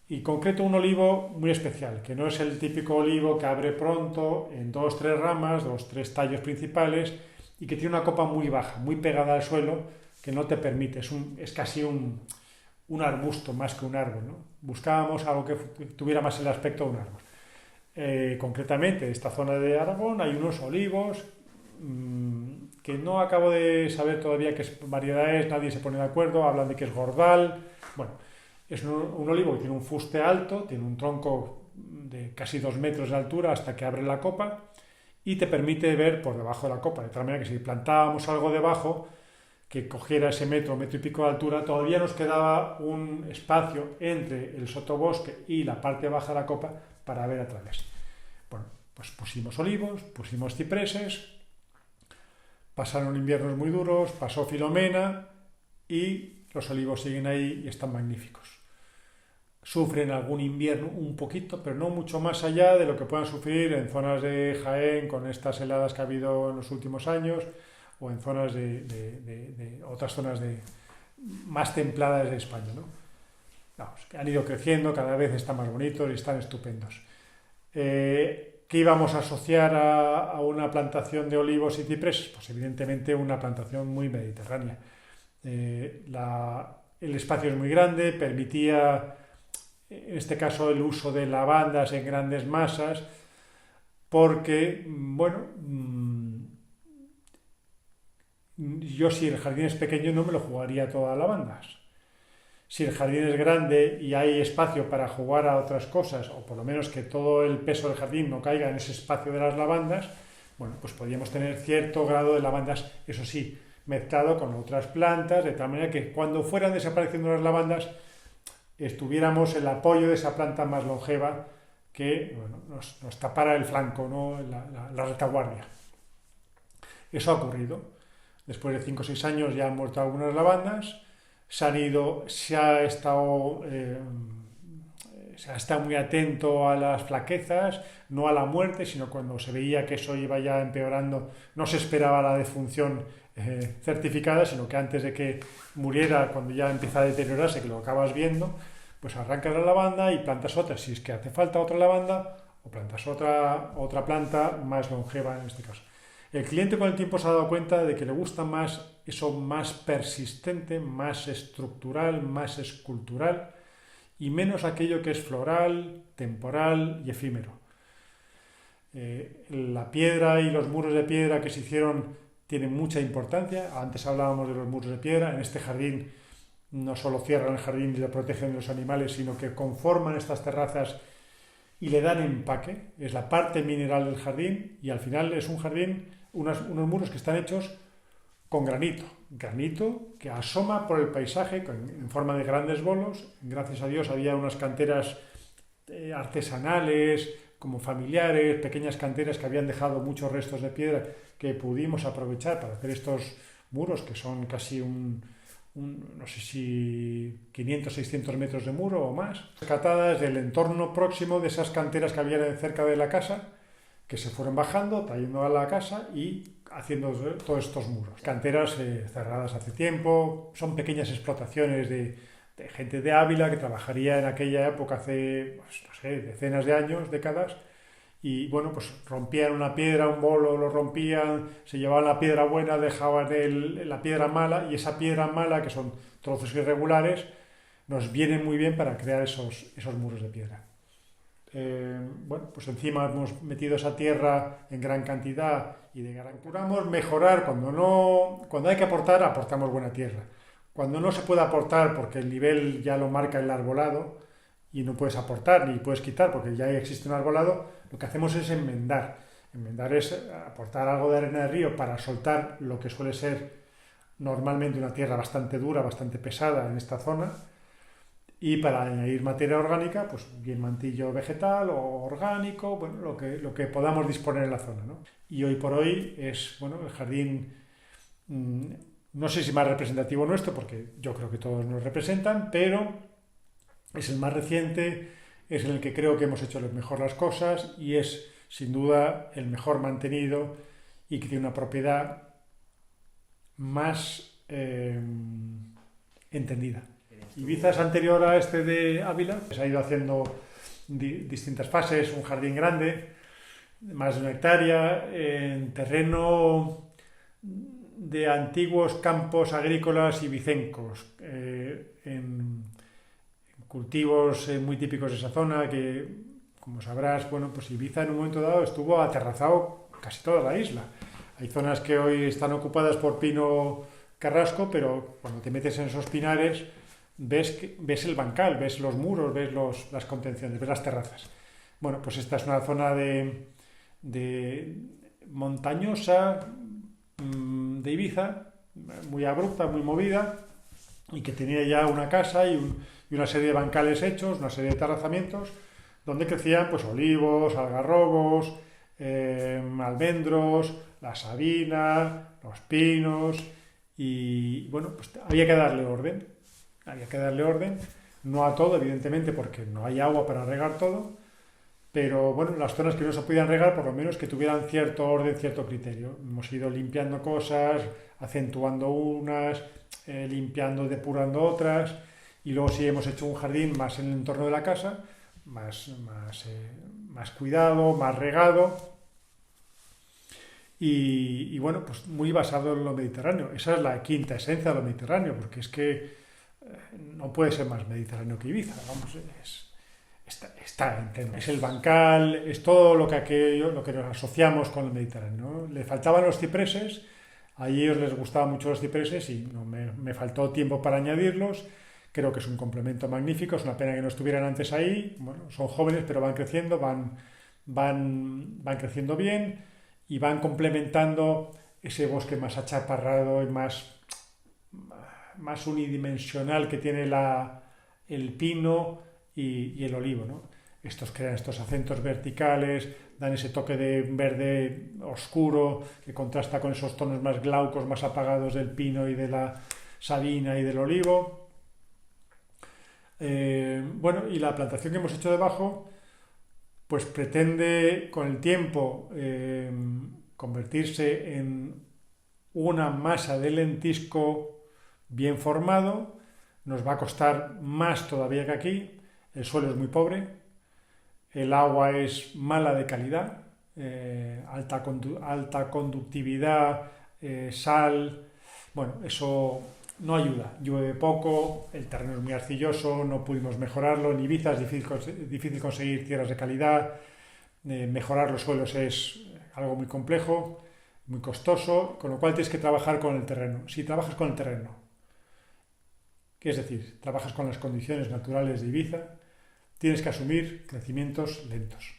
Y concreto un olivo muy especial, que no es el típico olivo que abre pronto en 2-3 ramas, 2-3 tallos principales, y que tiene una copa muy baja, muy pegada al suelo, que no te permite, es casi un arbusto más que un árbol, ¿no? Buscábamos algo que tuviera más el aspecto de un árbol. Concretamente, en esta zona de Aragón hay unos olivos que no acabo de saber todavía qué variedad es, nadie se pone de acuerdo, hablan de que es Gordal. Bueno, es un olivo que tiene un fuste alto, tiene un tronco de casi 2 metros de altura hasta que abre la copa y te permite ver por debajo de la copa, de tal manera que si plantábamos algo debajo que cogiera ese metro y pico de altura, todavía nos quedaba un espacio entre el sotobosque y la parte baja de la copa para ver a través. Bueno, pues pusimos olivos, pusimos cipreses, pasaron inviernos muy duros, pasó Filomena y los olivos siguen ahí y están magníficos. Sufren algún invierno un poquito, pero no mucho más allá de lo que puedan sufrir en zonas de Jaén con estas heladas que ha habido en los últimos años, o en zonas de otras zonas más templadas de España, ¿no? vamos, que han ido creciendo, cada vez están más bonitos y están estupendos. ¿Qué íbamos a asociar a una plantación de olivos y cipreses? Pues evidentemente una plantación muy mediterránea. El espacio es muy grande, permitía, en este caso, el uso de lavandas en grandes masas, porque, bueno, yo si el jardín es pequeño no me lo jugaría todo a lavandas. Si el jardín es grande y hay espacio para jugar a otras cosas, o por lo menos que todo el peso del jardín no caiga en ese espacio de las lavandas, bueno, pues podríamos tener cierto grado de lavandas, eso sí, mezclado con otras plantas, de tal manera que cuando fueran desapareciendo las lavandas, estuviéramos el apoyo de esa planta más longeva que, bueno, nos tapara el flanco, ¿no? la retaguardia. Eso ha ocurrido. Después de 5 o 6 años ya han muerto algunas lavandas, se ha estado muy atento a las flaquezas, no a la muerte, sino cuando se veía que eso iba ya empeorando, no se esperaba la defunción certificada, sino que antes de que muriera, cuando ya empieza a deteriorarse, que lo acabas viendo, pues arrancas la lavanda y plantas otra, si es que hace falta otra lavanda, o plantas otra planta más longeva en este caso. El cliente con el tiempo se ha dado cuenta de que le gusta más eso más persistente, más estructural, más escultural y menos aquello que es floral, temporal y efímero. La piedra y los muros de piedra que se hicieron tienen mucha importancia. Antes hablábamos de los muros de piedra. En este jardín no solo cierran el jardín y lo protegen de los animales, sino que conforman estas terrazas y le dan empaque. Es la parte mineral del jardín y al final es un jardín, unos muros que están hechos con granito que asoma por el paisaje en forma de grandes bolos. Gracias a Dios había unas canteras artesanales, como familiares, pequeñas canteras que habían dejado muchos restos de piedra que pudimos aprovechar para hacer estos muros, que son casi no sé si 500, 600 metros de muro o más, rescatadas del entorno próximo de esas canteras que había cerca de la casa, que se fueron bajando, trayendo a la casa y haciendo todos estos muros. Canteras cerradas hace tiempo, son pequeñas explotaciones de gente de Ávila que trabajaría en aquella época hace, pues, no sé, decenas de años, décadas, y bueno, pues rompían una piedra, un bolo, lo rompían, se llevaban la piedra buena, dejaban la piedra mala, y esa piedra mala, que son trozos irregulares, nos vienen muy bien para crear esos muros de piedra. Bueno, pues encima hemos metido esa tierra en gran cantidad y procuramos mejorar cuando hay que aportar, aportamos buena tierra. Cuando no se puede aportar porque el nivel ya lo marca el arbolado y no puedes aportar ni puedes quitar porque ya existe un arbolado, lo que hacemos es enmendar. Enmendar es aportar algo de arena de río para soltar lo que suele ser normalmente una tierra bastante dura, bastante pesada en esta zona. Y para añadir materia orgánica, pues bien mantillo vegetal o orgánico, bueno, lo que podamos disponer en la zona, ¿no? Y hoy por hoy es, bueno, el jardín, no sé si más representativo nuestro, porque yo creo que todos nos representan, pero es el más reciente, es en el que creo que hemos hecho mejor las cosas y es, sin duda, el mejor mantenido y que tiene una propiedad más entendida. Ibiza es anterior a este de Ávila, se ha ido haciendo distintas fases, un jardín grande, más de 1 hectárea, en terreno de antiguos campos agrícolas ibicencos, en cultivos muy típicos de esa zona que, como sabrás, bueno, pues Ibiza en un momento dado estuvo aterrazado casi toda la isla. Hay zonas que hoy están ocupadas por pino carrasco, pero cuando te metes en esos pinares ves el bancal, ves los muros, ves las contenciones, ves las terrazas. Bueno, pues esta es una zona de montañosa de Ibiza, muy abrupta, muy movida, y que tenía ya una casa y una serie de bancales hechos, una serie de terrazamientos, donde crecían pues olivos, algarrobos, almendros, la sabina, los pinos, y bueno, pues había que darle orden. No a todo, evidentemente, porque no hay agua para regar todo, pero bueno, las zonas que no se podían regar, por lo menos que tuvieran cierto orden, cierto criterio. Hemos ido limpiando cosas, acentuando unas, limpiando, depurando otras, Y luego sí hemos hecho un jardín más en el entorno de la casa, más cuidado, más regado. Y bueno, pues muy basado en lo mediterráneo. Esa es la quinta esencia de lo mediterráneo, porque es que no puede ser más mediterráneo que Ibiza. Vamos, es el bancal, es todo lo que nos asociamos con el Mediterráneo, ¿no? Le faltaban los cipreses, a ellos les gustaban mucho los cipreses y no, me faltó tiempo para añadirlos. Creo que es un complemento magnífico, es una pena que no estuvieran antes ahí. Bueno, son jóvenes, pero van creciendo, van creciendo bien y van complementando ese bosque más achaparrado y más unidimensional que tiene el pino y el olivo, ¿no? Estos crean estos acentos verticales, dan ese toque de verde oscuro que contrasta con esos tonos más glaucos, más apagados del pino y de la sabina y del olivo. Bueno, y la plantación que hemos hecho debajo pues pretende con el tiempo convertirse en una masa de lentisco bien formado. Nos va a costar más todavía que aquí. El suelo es muy pobre, el agua es mala de calidad, alta conductividad, sal. Bueno, eso no ayuda. Llueve poco, el terreno es muy arcilloso, no pudimos mejorarlo. En Ibiza es difícil conseguir tierras de calidad. Mejorar los suelos es algo muy complejo, muy costoso, con lo cual tienes que trabajar con el terreno. Si trabajas con el terreno, es decir, trabajas con las condiciones naturales de Ibiza, tienes que asumir crecimientos lentos.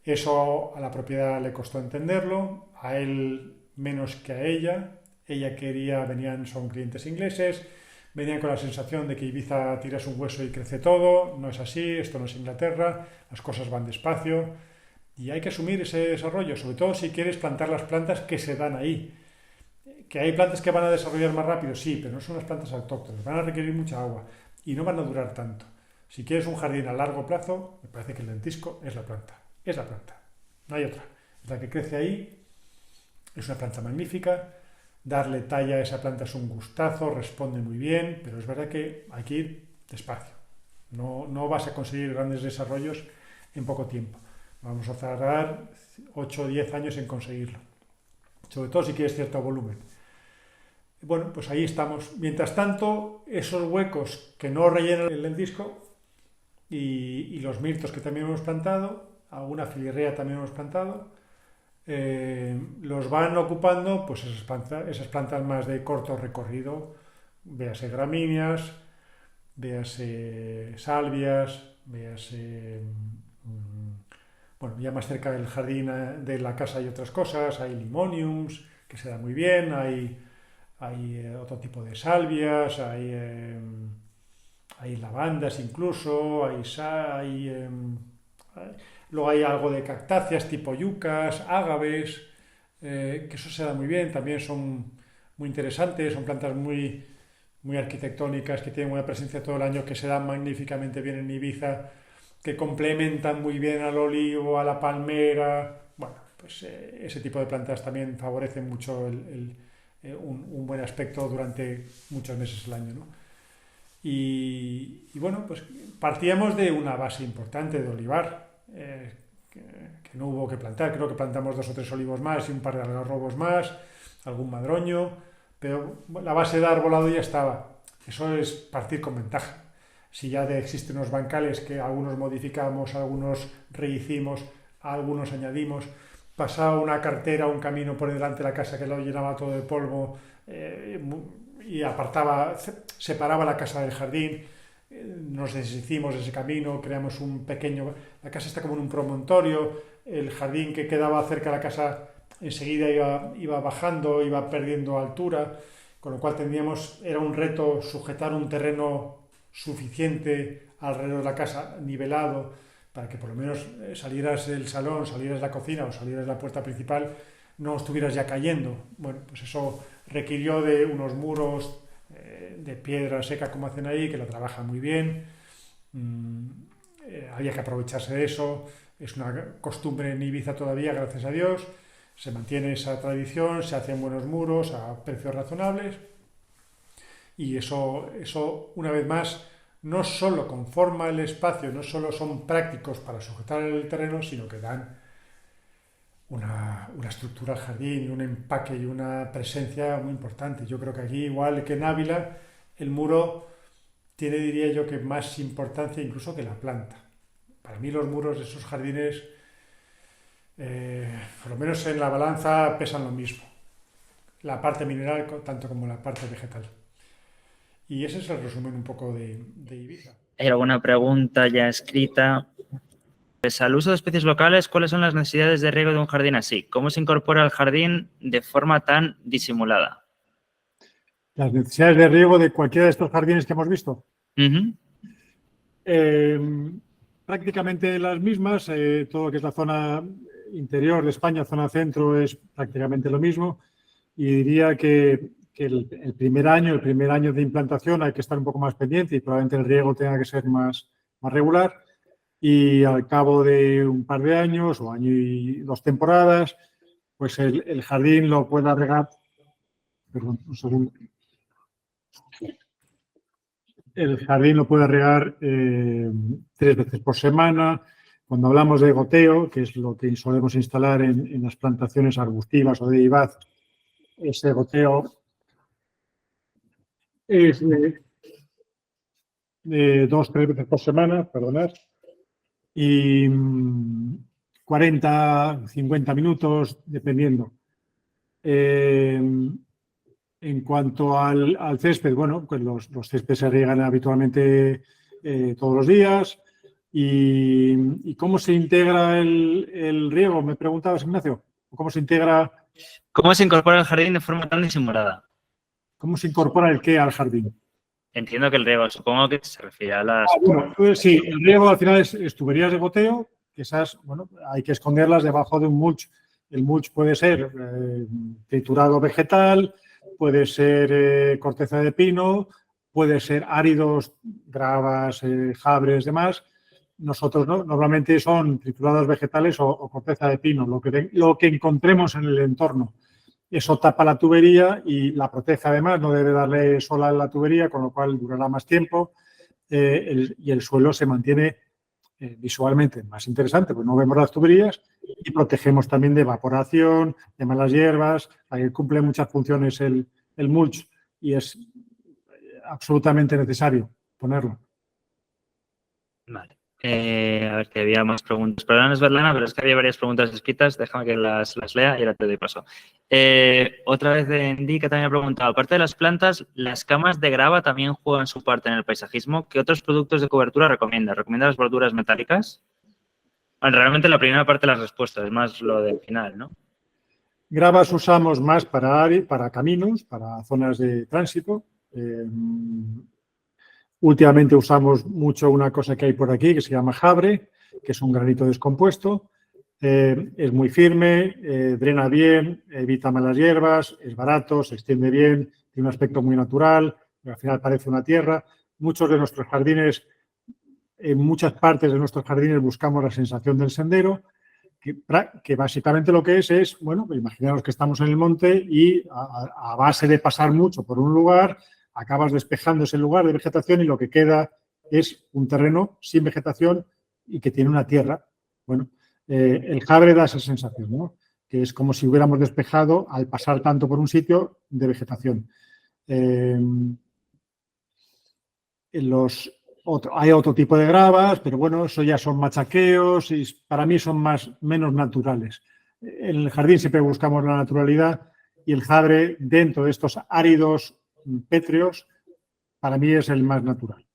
Eso a la propiedad le costó entenderlo, a él menos que a ella. Ella son clientes ingleses, venían con la sensación de que Ibiza tiras un hueso y crece todo. No es así, esto no es Inglaterra, las cosas van despacio y hay que asumir ese desarrollo, sobre todo si quieres plantar las plantas que se dan ahí. Que hay plantas que van a desarrollar más rápido, sí, pero no son las plantas autóctonas, van a requerir mucha agua y no van a durar tanto. Si quieres un jardín a largo plazo, me parece que el lentisco es la planta, no hay otra. Es la que crece ahí, es una planta magnífica, darle talla a esa planta es un gustazo, responde muy bien, pero es verdad que hay que ir despacio. No vas a conseguir grandes desarrollos en poco tiempo. Vamos a tardar 8 o 10 años en conseguirlo, sobre todo si quieres cierto volumen. Bueno, pues ahí estamos. Mientras tanto, esos huecos que no rellenan el lentisco y los mirtos que también hemos plantado, alguna filirrea también hemos plantado, los van ocupando pues esas plantas más de corto recorrido, véase gramíneas, véase salvias, véase... Bueno, ya más cerca del jardín de la casa hay otras cosas, hay limoniums, que se da muy bien, hay otro tipo de salvias, hay lavandas incluso, luego hay algo de cactáceas tipo yucas, ágaves, que eso se da muy bien, también son muy interesantes, son plantas muy, muy arquitectónicas, que tienen una presencia todo el año, que se dan magníficamente bien en Ibiza, que complementan muy bien al olivo, a la palmera. Bueno, pues ese tipo de plantas también favorecen mucho un buen aspecto durante muchos meses del año, ¿no? Y bueno, pues partíamos de una base importante de olivar, que no hubo que plantar. Creo que plantamos 2 o 3 olivos más y un par de algarrobos más, algún madroño, pero la base de arbolado ya estaba. Eso es partir con ventaja. Si ya existen unos bancales que algunos modificamos, algunos rehicimos, algunos añadimos, pasaba una cartera, un camino por delante de la casa que lo llenaba todo de polvo y separaba la casa del jardín, nos deshicimos de ese camino, creamos un pequeño... La casa está como en un promontorio, el jardín que quedaba cerca de la casa enseguida iba bajando, iba perdiendo altura, con lo cual era un reto sujetar un terreno suficiente alrededor de la casa, nivelado, para que por lo menos salieras del salón, salieras de la cocina o salieras de la puerta principal, no estuvieras ya cayendo. Bueno, pues eso requirió de unos muros de piedra seca como hacen ahí, que lo trabajan muy bien. Había que aprovecharse de eso. Es una costumbre en Ibiza todavía, gracias a Dios. Se mantiene esa tradición, se hacen buenos muros a precios razonables. Y eso una vez más, no solo conforma el espacio, no solo son prácticos para sujetar el terreno, sino que dan una estructura al jardín, un empaque y una presencia muy importante. Yo creo que aquí, igual que en Ávila, el muro tiene, diría yo, que más importancia incluso que la planta. Para mí los muros de esos jardines, por lo menos en la balanza, pesan lo mismo. La parte mineral tanto como la parte vegetal. Y ese es el resumen un poco de Ibiza. ¿Hay alguna pregunta ya escrita? Pues al uso de especies locales, ¿cuáles son las necesidades de riego de un jardín así? ¿Cómo se incorpora al jardín de forma tan disimulada? Las necesidades de riego de cualquiera de estos jardines que hemos visto. Prácticamente las mismas. Todo lo que es la zona interior de España, zona centro, es prácticamente lo mismo. Y diría que el primer año de implantación hay que estar un poco más pendiente y probablemente el riego tenga que ser más regular. Y al cabo de un par de años o año y 2 temporadas, pues el jardín lo pueda regar. Perdón, un segundo. El jardín lo puede regar 3 veces por semana. Cuando hablamos de goteo, que es lo que solemos instalar en las plantaciones arbustivas o de ibaz, ese goteo es de 2-3 veces por semana, perdonad, y 40-50 minutos, dependiendo. En cuanto al césped, bueno, pues los céspedes se riegan habitualmente todos los días. ¿Y cómo se integra el riego? Me preguntabas, Ignacio. ¿Cómo se integra? ¿Cómo se incorpora el jardín de forma tan disimulada? ¿Cómo se incorpora el qué al jardín? Entiendo que el riego, supongo que se refiere a las... Bueno, pues sí, el riego al final es tuberías de goteo, que esas, bueno, hay que esconderlas debajo de un mulch. El mulch puede ser triturado vegetal, puede ser corteza de pino, puede ser áridos, gravas, jabres, demás. Nosotros no, normalmente son triturados vegetales o corteza de pino, lo que encontremos en el entorno. Eso tapa la tubería y la protege además, no debe darle sol a la tubería, con lo cual durará más tiempo y el suelo se mantiene visualmente más interesante, pues no vemos las tuberías y protegemos también de evaporación, de malas hierbas, que cumple muchas funciones el mulch y es absolutamente necesario ponerlo. Vale. A ver, que había más preguntas. Perdón, Svetlana, pero es que había varias preguntas escritas. Déjame que las lea y ahora te doy paso. Otra vez de Andy, que también ha preguntado, aparte de las plantas, ¿las camas de grava también juegan su parte en el paisajismo? ¿Qué otros productos de cobertura recomienda? ¿Recomienda las borduras metálicas? Bueno, realmente la primera parte de las respuestas, es más lo del final, ¿no? Gravas usamos más para caminos, para zonas de tránsito. Últimamente usamos mucho una cosa que hay por aquí que se llama jabre, que es un granito descompuesto. Es muy firme, drena bien, evita malas hierbas, es barato, se extiende bien, tiene un aspecto muy natural, al final parece una tierra. Muchos de nuestros jardines, en muchas partes de nuestros jardines buscamos la sensación del sendero, que básicamente lo que es, bueno, imaginaos que estamos en el monte y a base de pasar mucho por un lugar, acabas despejando ese lugar de vegetación y lo que queda es un terreno sin vegetación y que tiene una tierra. Bueno, el jabre da esa sensación, ¿no? Que es como si hubiéramos despejado al pasar tanto por un sitio de vegetación. Hay otro tipo de gravas, pero bueno, eso ya son machaqueos y para mí son menos naturales. En el jardín siempre buscamos la naturalidad y el jabre dentro de estos áridos pétreos para mí es el más natural.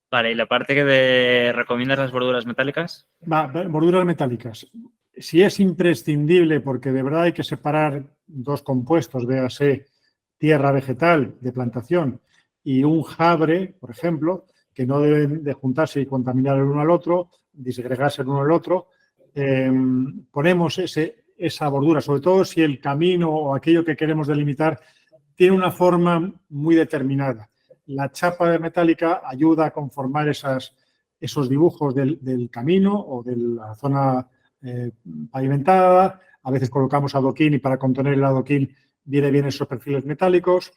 Vale, ¿y la parte que recomiendas las borduras metálicas? Borduras metálicas. Si es imprescindible, porque de verdad hay que separar 2 compuestos, véase tierra vegetal de plantación y un jabre, por ejemplo, que no deben de juntarse y contaminar el uno al otro, disgregarse el uno al otro, ponemos esa bordura, sobre todo si el camino o aquello que queremos delimitar tiene una forma muy determinada. La chapa metálica ayuda a conformar esos dibujos del camino o de la zona pavimentada. A veces colocamos adoquín y para contener el adoquín viene bien esos perfiles metálicos.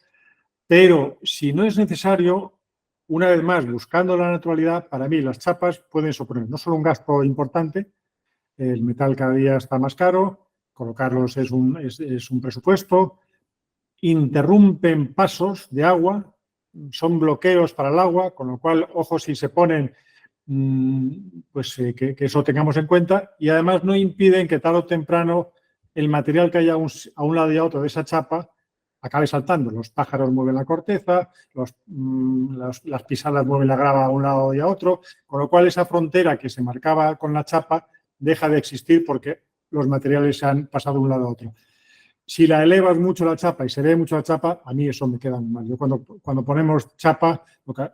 Pero si no es necesario, una vez más, buscando la naturalidad, para mí las chapas pueden suponer no solo un gasto importante, el metal cada día está más caro, colocarlos es un presupuesto, interrumpen pasos de agua, son bloqueos para el agua, con lo cual, ojo si se ponen, pues que eso tengamos en cuenta, y además no impiden que tarde o temprano el material que haya a un lado y a otro de esa chapa acabe saltando. Los pájaros mueven la corteza, las pisadas mueven la grava a un lado y a otro, con lo cual esa frontera que se marcaba con la chapa deja de existir porque los materiales se han pasado de un lado a otro. Si la elevas mucho la chapa y se ve mucho la chapa, a mí eso me queda muy mal. Yo cuando ponemos chapa,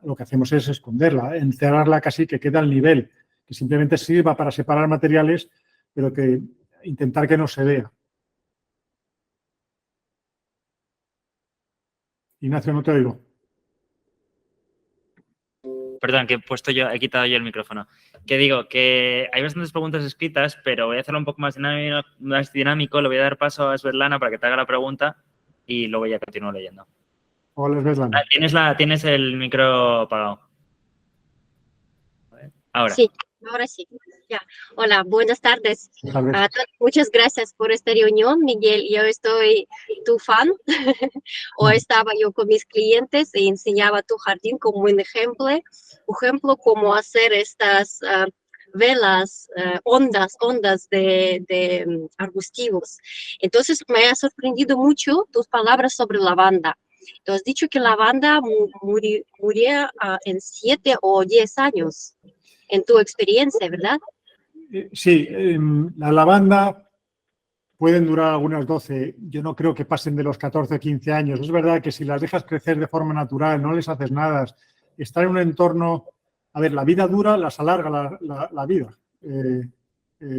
lo que hacemos es esconderla, encerrarla casi que queda al nivel, que simplemente sirva para separar materiales, pero que intentar que no se vea. Ignacio, no te oigo. Perdón, que he quitado yo el micrófono. Que digo que hay bastantes preguntas escritas, pero voy a hacerlo un poco más dinámico. Le voy a dar paso a Svetlana para que te haga la pregunta y luego ya continúo leyendo. Hola, Svetlana. Tienes el micro apagado. Ahora. Sí, ahora sí. Ya. Hola, buenas tardes. Muchas gracias por esta reunión, Miguel. Yo estoy tu fan. Hoy estaba yo con mis clientes y enseñaba tu jardín como un ejemplo cómo hacer estas velas, ondas de arbustivos. Entonces me ha sorprendido mucho tus palabras sobre lavanda. Tú has dicho que lavanda murió en 7 o 10 años, en tu experiencia, ¿verdad? Sí, la lavanda pueden durar algunas 12. Yo no creo que pasen de los 14 o 15 años. Es verdad que si las dejas crecer de forma natural, no les haces nada, estar en un entorno... A ver, la vida dura, las alarga la vida.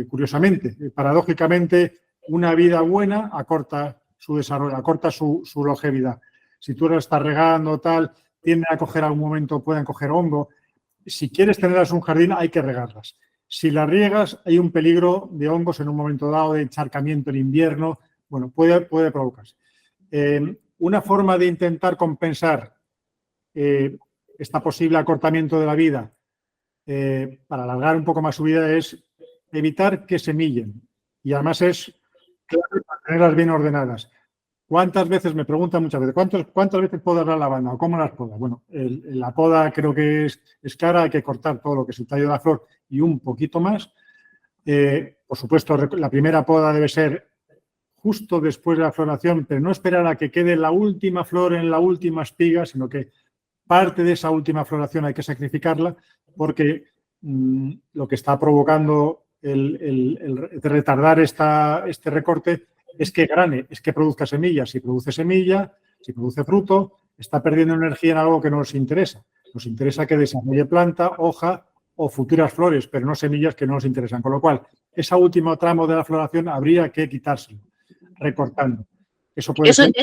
Curiosamente, paradójicamente, una vida buena acorta su desarrollo, acorta su longevidad. Si tú la estás regando, tal, tienden a coger algún momento, pueden coger hongo. Si quieres tenerlas en un jardín, hay que regarlas. Si las riegas, hay un peligro de hongos en un momento dado, de encharcamiento en invierno. Bueno, puede provocarse. Una forma de intentar compensar este posible acortamiento de la vida para alargar un poco más su vida es evitar que semillen. Y además es tenerlas bien ordenadas. ¿Cuántas veces, me preguntan muchas veces, cuántas veces podas la lavanda o cómo las podas? Bueno, la poda creo que es clara, hay que cortar todo lo que es el tallo de la flor y un poquito más. Por supuesto, la primera poda debe ser justo después de la floración, pero no esperar a que quede la última flor en la última espiga, sino que parte de esa última floración hay que sacrificarla porque lo que está provocando el retardar este recorte es que grane, es que produzca semillas. Si produce semilla, si produce fruto, está perdiendo energía en algo que no nos interesa. Nos interesa que desarrolle planta, hoja o futuras flores, pero no semillas que no nos interesan. Con lo cual, ese último tramo de la floración habría que quitárselo, recortando. Eso puede ser...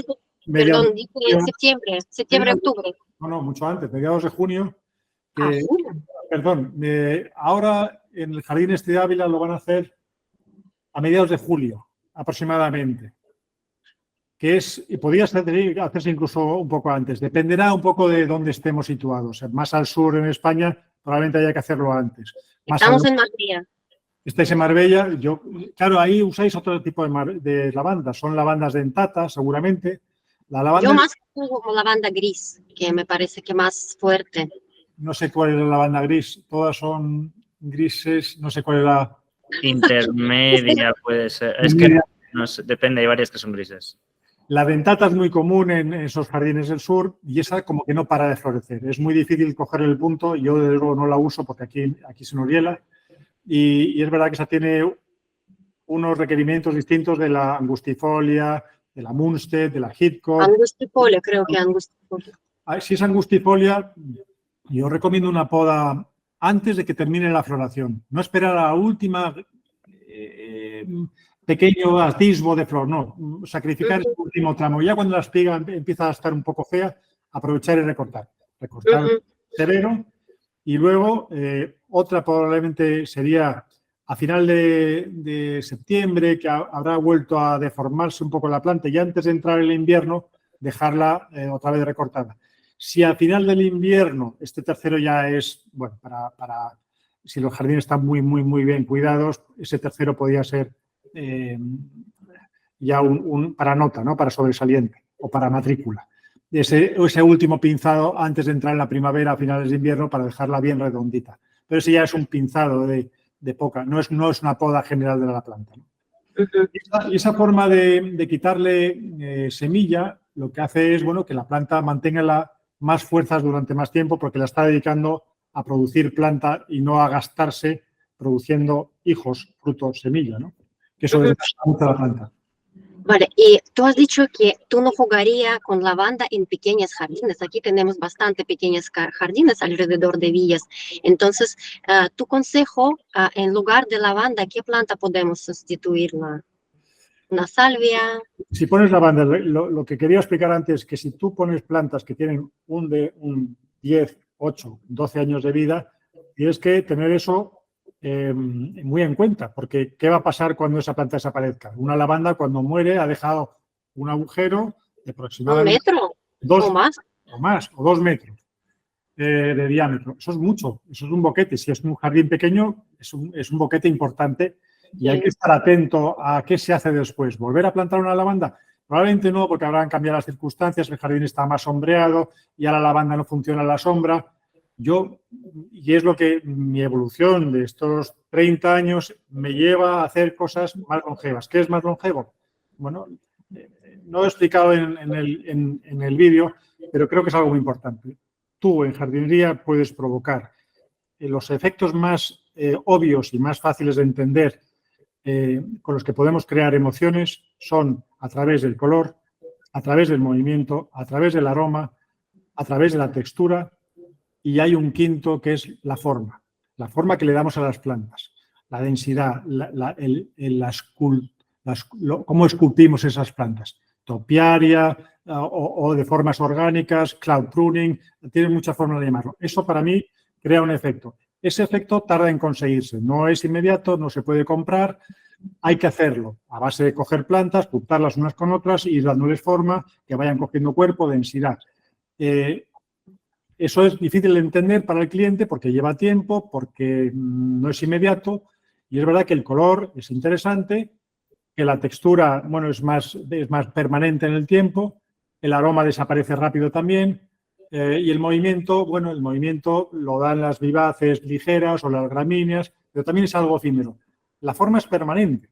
Perdón, en septiembre, octubre. No, mucho antes, mediados de junio. Junio. Perdón, ahora en el Jardín Este de Ávila lo van a hacer a mediados de julio, aproximadamente. Y podría hacerse incluso un poco antes. Dependerá un poco de dónde estemos situados. Más al sur en España probablemente haya que hacerlo antes. Estamos en Marbella. Estáis en Marbella. Claro, ahí usáis otro tipo de lavandas. Son lavandas dentatas, seguramente. Yo más como lavanda gris, que me parece que más fuerte. No sé cuál es la lavanda gris. Todas son grises. No sé cuál es la... Intermedia puede ser. Es que no sé, depende, hay varias que son grises. La dentata es muy común en esos jardines del sur y esa como que no para de florecer. Es muy difícil coger el punto. Yo, desde luego, no la uso porque aquí se nos hiela. Y es verdad que esa tiene unos requerimientos distintos de la angustifolia, de la Munstead, de la Hitchcock. Angustifolia, creo que angustifolia. Si es angustifolia, yo recomiendo una poda antes de que termine la floración. No esperar a la última pequeño atisbo de flor, no. Sacrificar el último tramo. Ya cuando la espiga empieza a estar un poco fea, aprovechar y recortar. Recortar severo. Y luego, otra probablemente sería a final de septiembre, que habrá vuelto a deformarse un poco la planta y antes de entrar el invierno, dejarla otra vez recortada. Si al final del invierno, este tercero ya es, bueno, si los jardines están muy, muy, muy bien cuidados, ese tercero podría ser ya para nota, ¿no? Para sobresaliente o para matrícula. Ese último pinzado antes de entrar en la primavera a finales de invierno para dejarla bien redondita. Pero ese ya es un pinzado de poca, no es una poda general de la planta, ¿no? Y esa forma de quitarle semilla lo que hace es, bueno, que la planta mantenga más fuerzas durante más tiempo porque la está dedicando a producir planta y no a gastarse produciendo hijos, frutos, semilla, ¿no? Que eso desgasta mucho la planta. Vale, y tú has dicho que tú no jugarías con lavanda en pequeños jardines. Aquí tenemos bastante pequeños jardines alrededor de villas. Entonces, tu consejo, en lugar de lavanda, ¿qué planta podemos sustituirla? ¿Una salvia? Si pones lavanda, lo que quería explicar antes es que si tú pones plantas que tienen un 10, 8, 12 años de vida, tienes que tener eso muy en cuenta, porque ¿qué va a pasar cuando esa planta desaparezca? Una lavanda cuando muere ha dejado un agujero de aproximadamente ¿1 metro? ¿O más? O 2 metros de diámetro. Eso es mucho, eso es un boquete. Si es un jardín pequeño, es un boquete importante y hay que estar atento a qué se hace después. ¿Volver a plantar una lavanda? Probablemente no, porque habrán cambiado las circunstancias, el jardín está más sombreado, ya la lavanda no funciona en la sombra. Y es lo que mi evolución de estos 30 años me lleva a hacer cosas más longevas. ¿Qué es más longevo? Bueno, no he explicado en el vídeo, pero creo que es algo muy importante. Tú en jardinería puedes provocar los efectos más obvios y más fáciles de entender con los que podemos crear emociones son a través del color, a través del movimiento, a través del aroma, a través de la textura. Y hay un quinto que es la forma que le damos a las plantas, la densidad, cómo esculpimos esas plantas, topiaria o de formas orgánicas, cloud pruning, tiene muchas formas de llamarlo. Eso para mí crea un efecto. Ese efecto tarda en conseguirse, no es inmediato, no se puede comprar, hay que hacerlo a base de coger plantas, juntarlas unas con otras y ir dándoles forma, que vayan cogiendo cuerpo, densidad. Eso es difícil de entender para el cliente porque lleva tiempo, porque no es inmediato y es verdad que el color es interesante, que la textura, bueno, es más permanente en el tiempo, el aroma desaparece rápido también y el movimiento, bueno, el movimiento lo dan las vivaces ligeras o las gramíneas, pero también es algo efímero. La forma es permanente,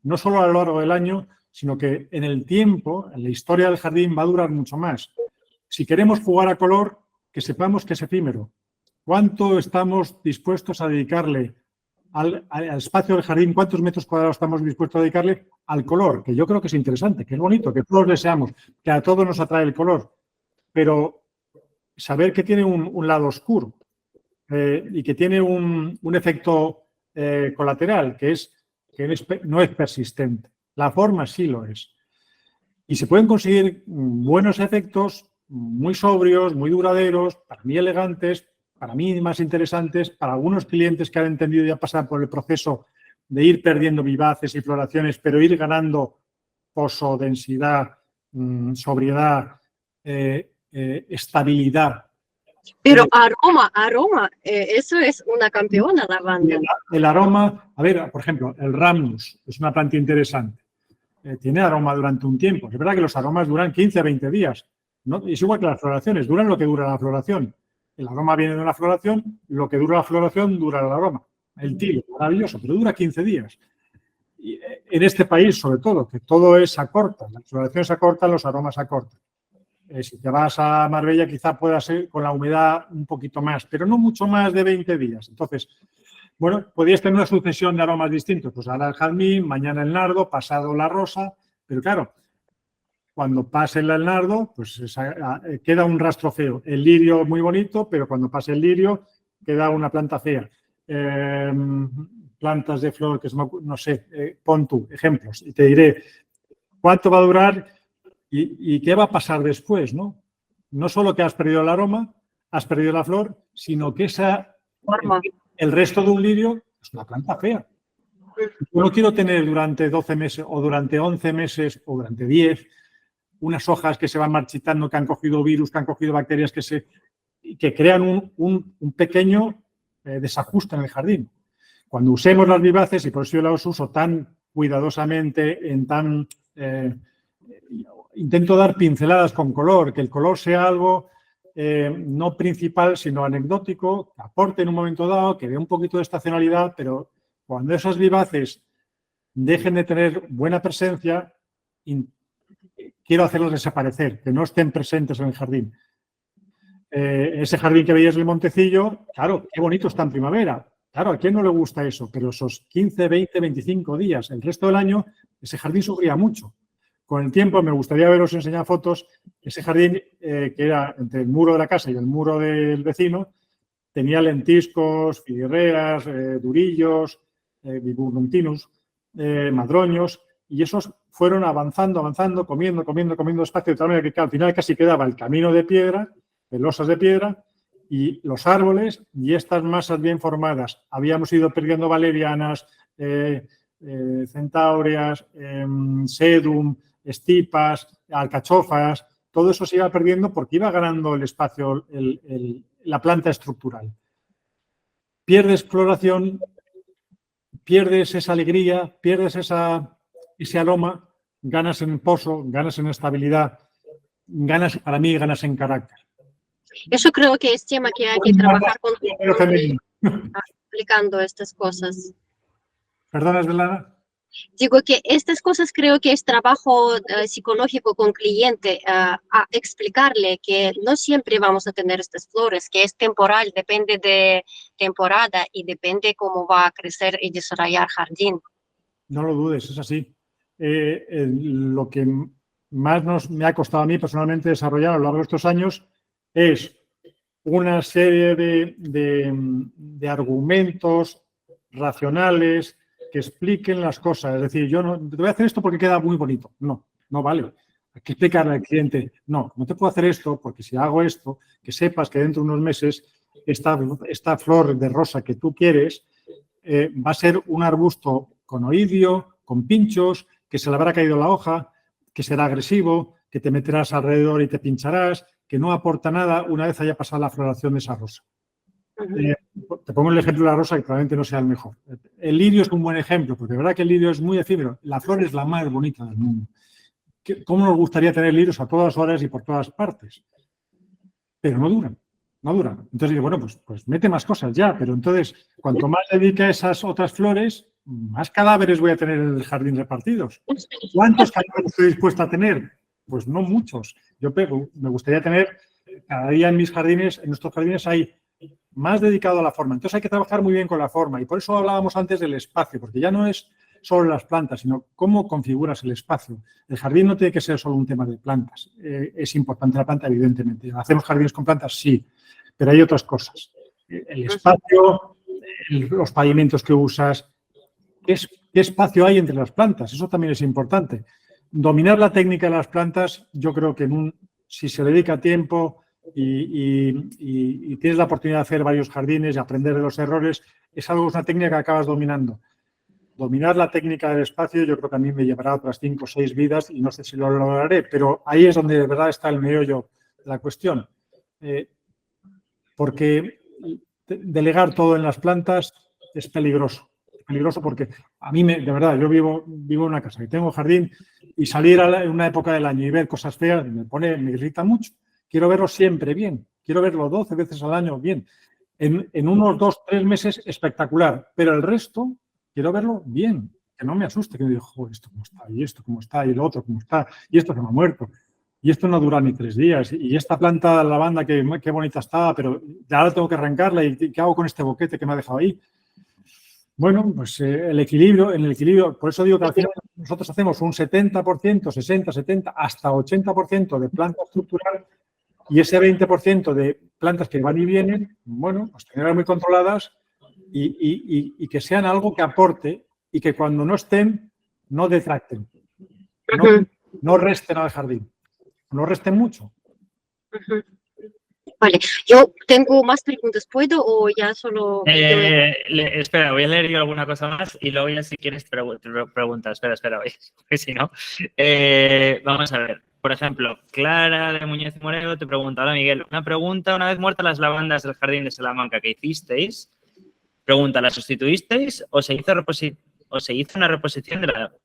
no solo a lo largo del año, sino que en el tiempo, en la historia del jardín va a durar mucho más. Si queremos jugar a color, que sepamos que es efímero. ¿Cuánto estamos dispuestos a dedicarle al espacio del jardín? ¿Cuántos metros cuadrados estamos dispuestos a dedicarle al color? Que yo creo que es interesante, que es bonito, que todos deseamos, que a todos nos atrae el color. Pero saber que tiene un lado oscuro y que tiene un efecto colateral, que no es persistente. La forma sí lo es. Y se pueden conseguir buenos efectos muy sobrios, muy duraderos, para mí elegantes, para mí más interesantes, para algunos clientes que han entendido ya pasar por el proceso de ir perdiendo vivaces y floraciones, pero ir ganando poso, densidad, sobriedad, estabilidad. Pero aroma, eso es una campeona lavanda. El aroma, a ver, por ejemplo, el Rhamnus es una planta interesante. Tiene aroma durante un tiempo. Es verdad que los aromas duran 15 a 20 días. ¿No? Es igual que las floraciones, duran lo que dura la floración. El aroma viene de una floración, lo que dura la floración dura el aroma. El tilo, maravilloso, pero dura 15 días. Y en este país, sobre todo, que todo es a corta, las floraciones a corta, los aromas a corta. Si te vas a Marbella, quizá pueda ser con la humedad un poquito más, pero no mucho más de 20 días. Entonces, bueno, podrías tener una sucesión de aromas distintos. Pues ahora el jazmín, mañana el nardo, pasado la rosa, pero claro, cuando pase el nardo, pues queda un rastro feo. El lirio muy bonito, pero cuando pase el lirio queda una planta fea. Plantas de flor, que no sé, pon tú ejemplos y te diré cuánto va a durar y qué va a pasar después, ¿no? No solo que has perdido el aroma, has perdido la flor, sino que el resto de un lirio es una planta fea. Yo no quiero tener durante 12 meses o durante 11 meses o durante 10 unas hojas que se van marchitando, que han cogido virus, que han cogido bacterias que crean un pequeño desajuste en el jardín. Cuando usemos las vivaces, y por eso yo las uso tan cuidadosamente, intento dar pinceladas con color, que el color sea algo no principal, sino anecdótico, que aporte en un momento dado, que dé un poquito de estacionalidad, pero cuando esas vivaces dejen de tener buena presencia, quiero hacerlos desaparecer, que no estén presentes en el jardín. Ese jardín que veías en el Montecillo, claro, qué bonito está en primavera. Claro, ¿a quién no le gusta eso? Pero esos 15, 20, 25 días, el resto del año, ese jardín sufría mucho. Con el tiempo, me gustaría veros enseñar fotos, ese jardín que era entre el muro de la casa y el muro del vecino, tenía lentiscos, figuereas, durillos, viburnuntinus, madroños, y esos fueron avanzando, comiendo espacio, de tal manera que al final casi quedaba el camino de piedra, de losas de piedra, y los árboles y estas masas bien formadas. Habíamos ido perdiendo valerianas, centáureas, sedum, estipas, alcachofas, todo eso se iba perdiendo porque iba ganando el espacio la planta estructural. Pierdes floración, pierdes esa alegría, pierdes ese aroma, ganas en pozo, ganas en estabilidad, para mí ganas en carácter. Eso creo que es tema que hay que trabajar con aplicando estas cosas. ¿Perdona, Svetlana? Digo que estas cosas creo que es trabajo psicológico con cliente, a explicarle que no siempre vamos a tener estas flores, que es temporal, depende de temporada y depende cómo va a crecer y desarrollar jardín. No lo dudes, es así. Lo que más me ha costado a mí personalmente desarrollar a lo largo de estos años es una serie de argumentos racionales que expliquen las cosas. Es decir, yo no te voy a hacer esto porque queda muy bonito. No vale. Hay que explicarle al cliente, no te puedo hacer esto porque si hago esto, que sepas que dentro de unos meses esta flor de rosa que tú quieres va a ser un arbusto con oidio, con pinchos, que se le habrá caído la hoja, que será agresivo, que te meterás alrededor y te pincharás, que no aporta nada una vez haya pasado la floración de esa rosa. Te pongo el ejemplo de la rosa, que probablemente no sea el mejor. El lirio es un buen ejemplo, porque de verdad que el lirio es muy efímero. La flor es la más bonita del mundo. ¿Cómo nos gustaría tener lirios a todas horas y por todas partes? Pero no duran. Entonces digo, bueno, pues mete más cosas ya, pero entonces cuanto más dedique a esas otras flores, más cadáveres voy a tener en el jardín repartidos. ¿Cuántos cadáveres estoy dispuesto a tener? Pues no muchos. Me gustaría tener, cada día en nuestros jardines hay más dedicado a la forma. Entonces hay que trabajar muy bien con la forma y por eso hablábamos antes del espacio, porque ya no es solo las plantas, sino cómo configuras el espacio. El jardín no tiene que ser solo un tema de plantas. Es importante la planta, evidentemente. ¿Hacemos jardines con plantas? Sí, pero hay otras cosas. El espacio, los pavimentos que usas, ¿qué espacio hay entre las plantas? Eso también es importante. Dominar la técnica de las plantas, yo creo que si se dedica tiempo y tienes la oportunidad de hacer varios jardines y aprender de los errores, es una técnica que acabas dominando. Dominar la técnica del espacio yo creo que a mí me llevará otras 5 o 6 vidas y no sé si lo lograré, pero ahí es donde de verdad está el meollo de la cuestión. Porque delegar todo en las plantas es peligroso. Es peligroso porque a mí, de verdad, yo vivo en una casa y tengo jardín y salir en una época del año y ver cosas feas me irrita mucho. Quiero verlo siempre bien. Quiero verlo 12 veces al año bien. En unos 2 o 3 meses espectacular, pero el resto quiero verlo bien, que no me asuste, que me diga, joder, esto cómo está, y esto cómo está, y lo otro cómo está, y esto se me ha muerto, y esto no dura ni 3 días, y esta planta de lavanda qué bonita estaba, pero ya ahora tengo que arrancarla, y ¿qué hago con este boquete que me ha dejado ahí? Bueno, pues en el equilibrio, por eso digo que al final nosotros hacemos un 70%, 60, 70, hasta 80% de planta estructural, y ese 20% de plantas que van y vienen, bueno, pues tenerlas muy controladas, y que sean algo que aporte y que cuando no estén, no detracten, no resten al jardín, no resten mucho. Vale, yo tengo más preguntas, ¿puedo o ya solo...? Espera, voy a leer yo alguna cosa más y luego ya si quieres preguntas. Espera, porque si no... vamos a ver. por ejemplo, Clara de Muñoz y Moreno te pregunta, hola Miguel, una pregunta, una vez muertas las lavandas del jardín de Salamanca que hicisteis, pregunta, ¿las sustituisteis o se hizo una reposición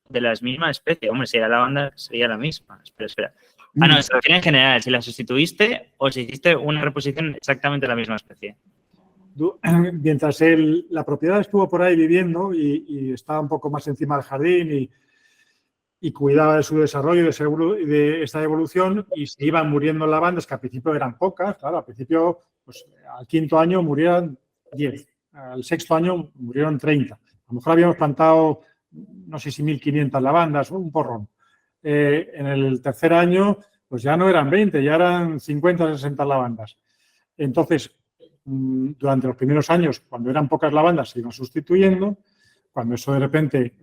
de la misma especie? Hombre, si era lavanda sería la misma. Espera. Ah, no, se refiere en general, si la sustituiste o si hiciste una reposición exactamente de la misma especie. Mientras la propiedad estuvo por ahí viviendo y estaba un poco más encima del jardín y cuidaba de su desarrollo y de esta evolución, y se iban muriendo lavandas, que al principio eran pocas, claro, al principio, pues al 5.º año murieron 10, al 6.º año murieron 30. A lo mejor habíamos plantado, no sé si 1.500 lavandas, un porrón. En el 3.er año, pues ya no eran 20, ya eran 50 o 60 lavandas. Entonces, durante los primeros años, cuando eran pocas lavandas, se iban sustituyendo. Cuando eso de repente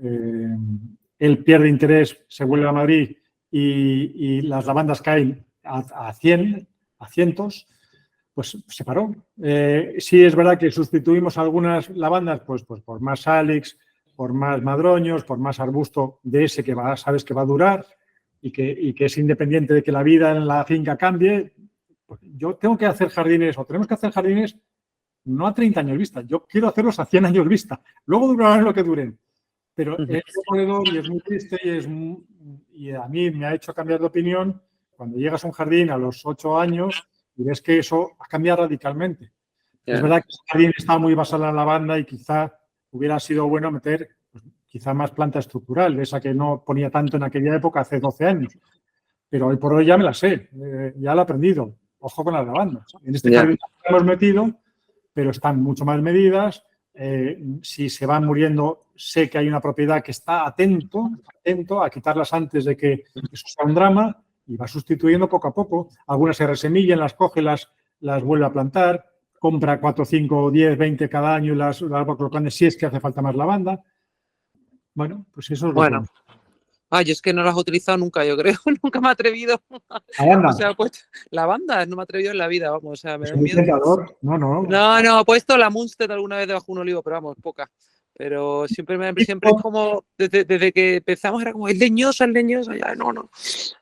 él pierde interés, se vuelve a Madrid y las lavandas caen a 100, a cientos, pues se paró. Sí es verdad que sustituimos algunas lavandas pues por más salix, por más madroños, por más arbusto de ese que sabes que va a durar y que es independiente de que la vida en la finca cambie. Pues yo tengo que hacer jardines, o tenemos que hacer jardines no a 30 años vista, yo quiero hacerlos a 100 años vista. Luego durarán lo que duren. Pero es demoledor y es muy triste y a mí me ha hecho cambiar de opinión cuando llegas a un jardín a los 8 años y ves que eso ha cambiado radicalmente. Es verdad que el jardín estaba muy basado en la lavanda y quizá hubiera sido bueno meter pues, quizá más planta estructural, esa que no ponía tanto en aquella época, hace 12 años. Pero hoy por hoy ya me la sé, ya la he aprendido. Ojo con las lavandas. En este jardín la hemos metido, pero están mucho más medidas. Si se van muriendo, sé que hay una propiedad que está atento a quitarlas antes de que eso sea un drama y va sustituyendo poco a poco. Algunas se resemillan, las coge, las vuelve a plantar, compra 4, 5, 10, 20 cada año y las va colocando si es que hace falta más lavanda. Bueno, pues eso es lo que... Yo es que no las he utilizado nunca, yo creo. Nunca me he atrevido. ¿Lavanda? O sea, pues lavanda, no me he atrevido en la vida, vamos. O sea, me da ¿Es miedo. No. He puesto la Munstead alguna vez debajo de un olivo, pero vamos, poca. Pero siempre es como, desde que empezamos era como, es leñosa, ya, no.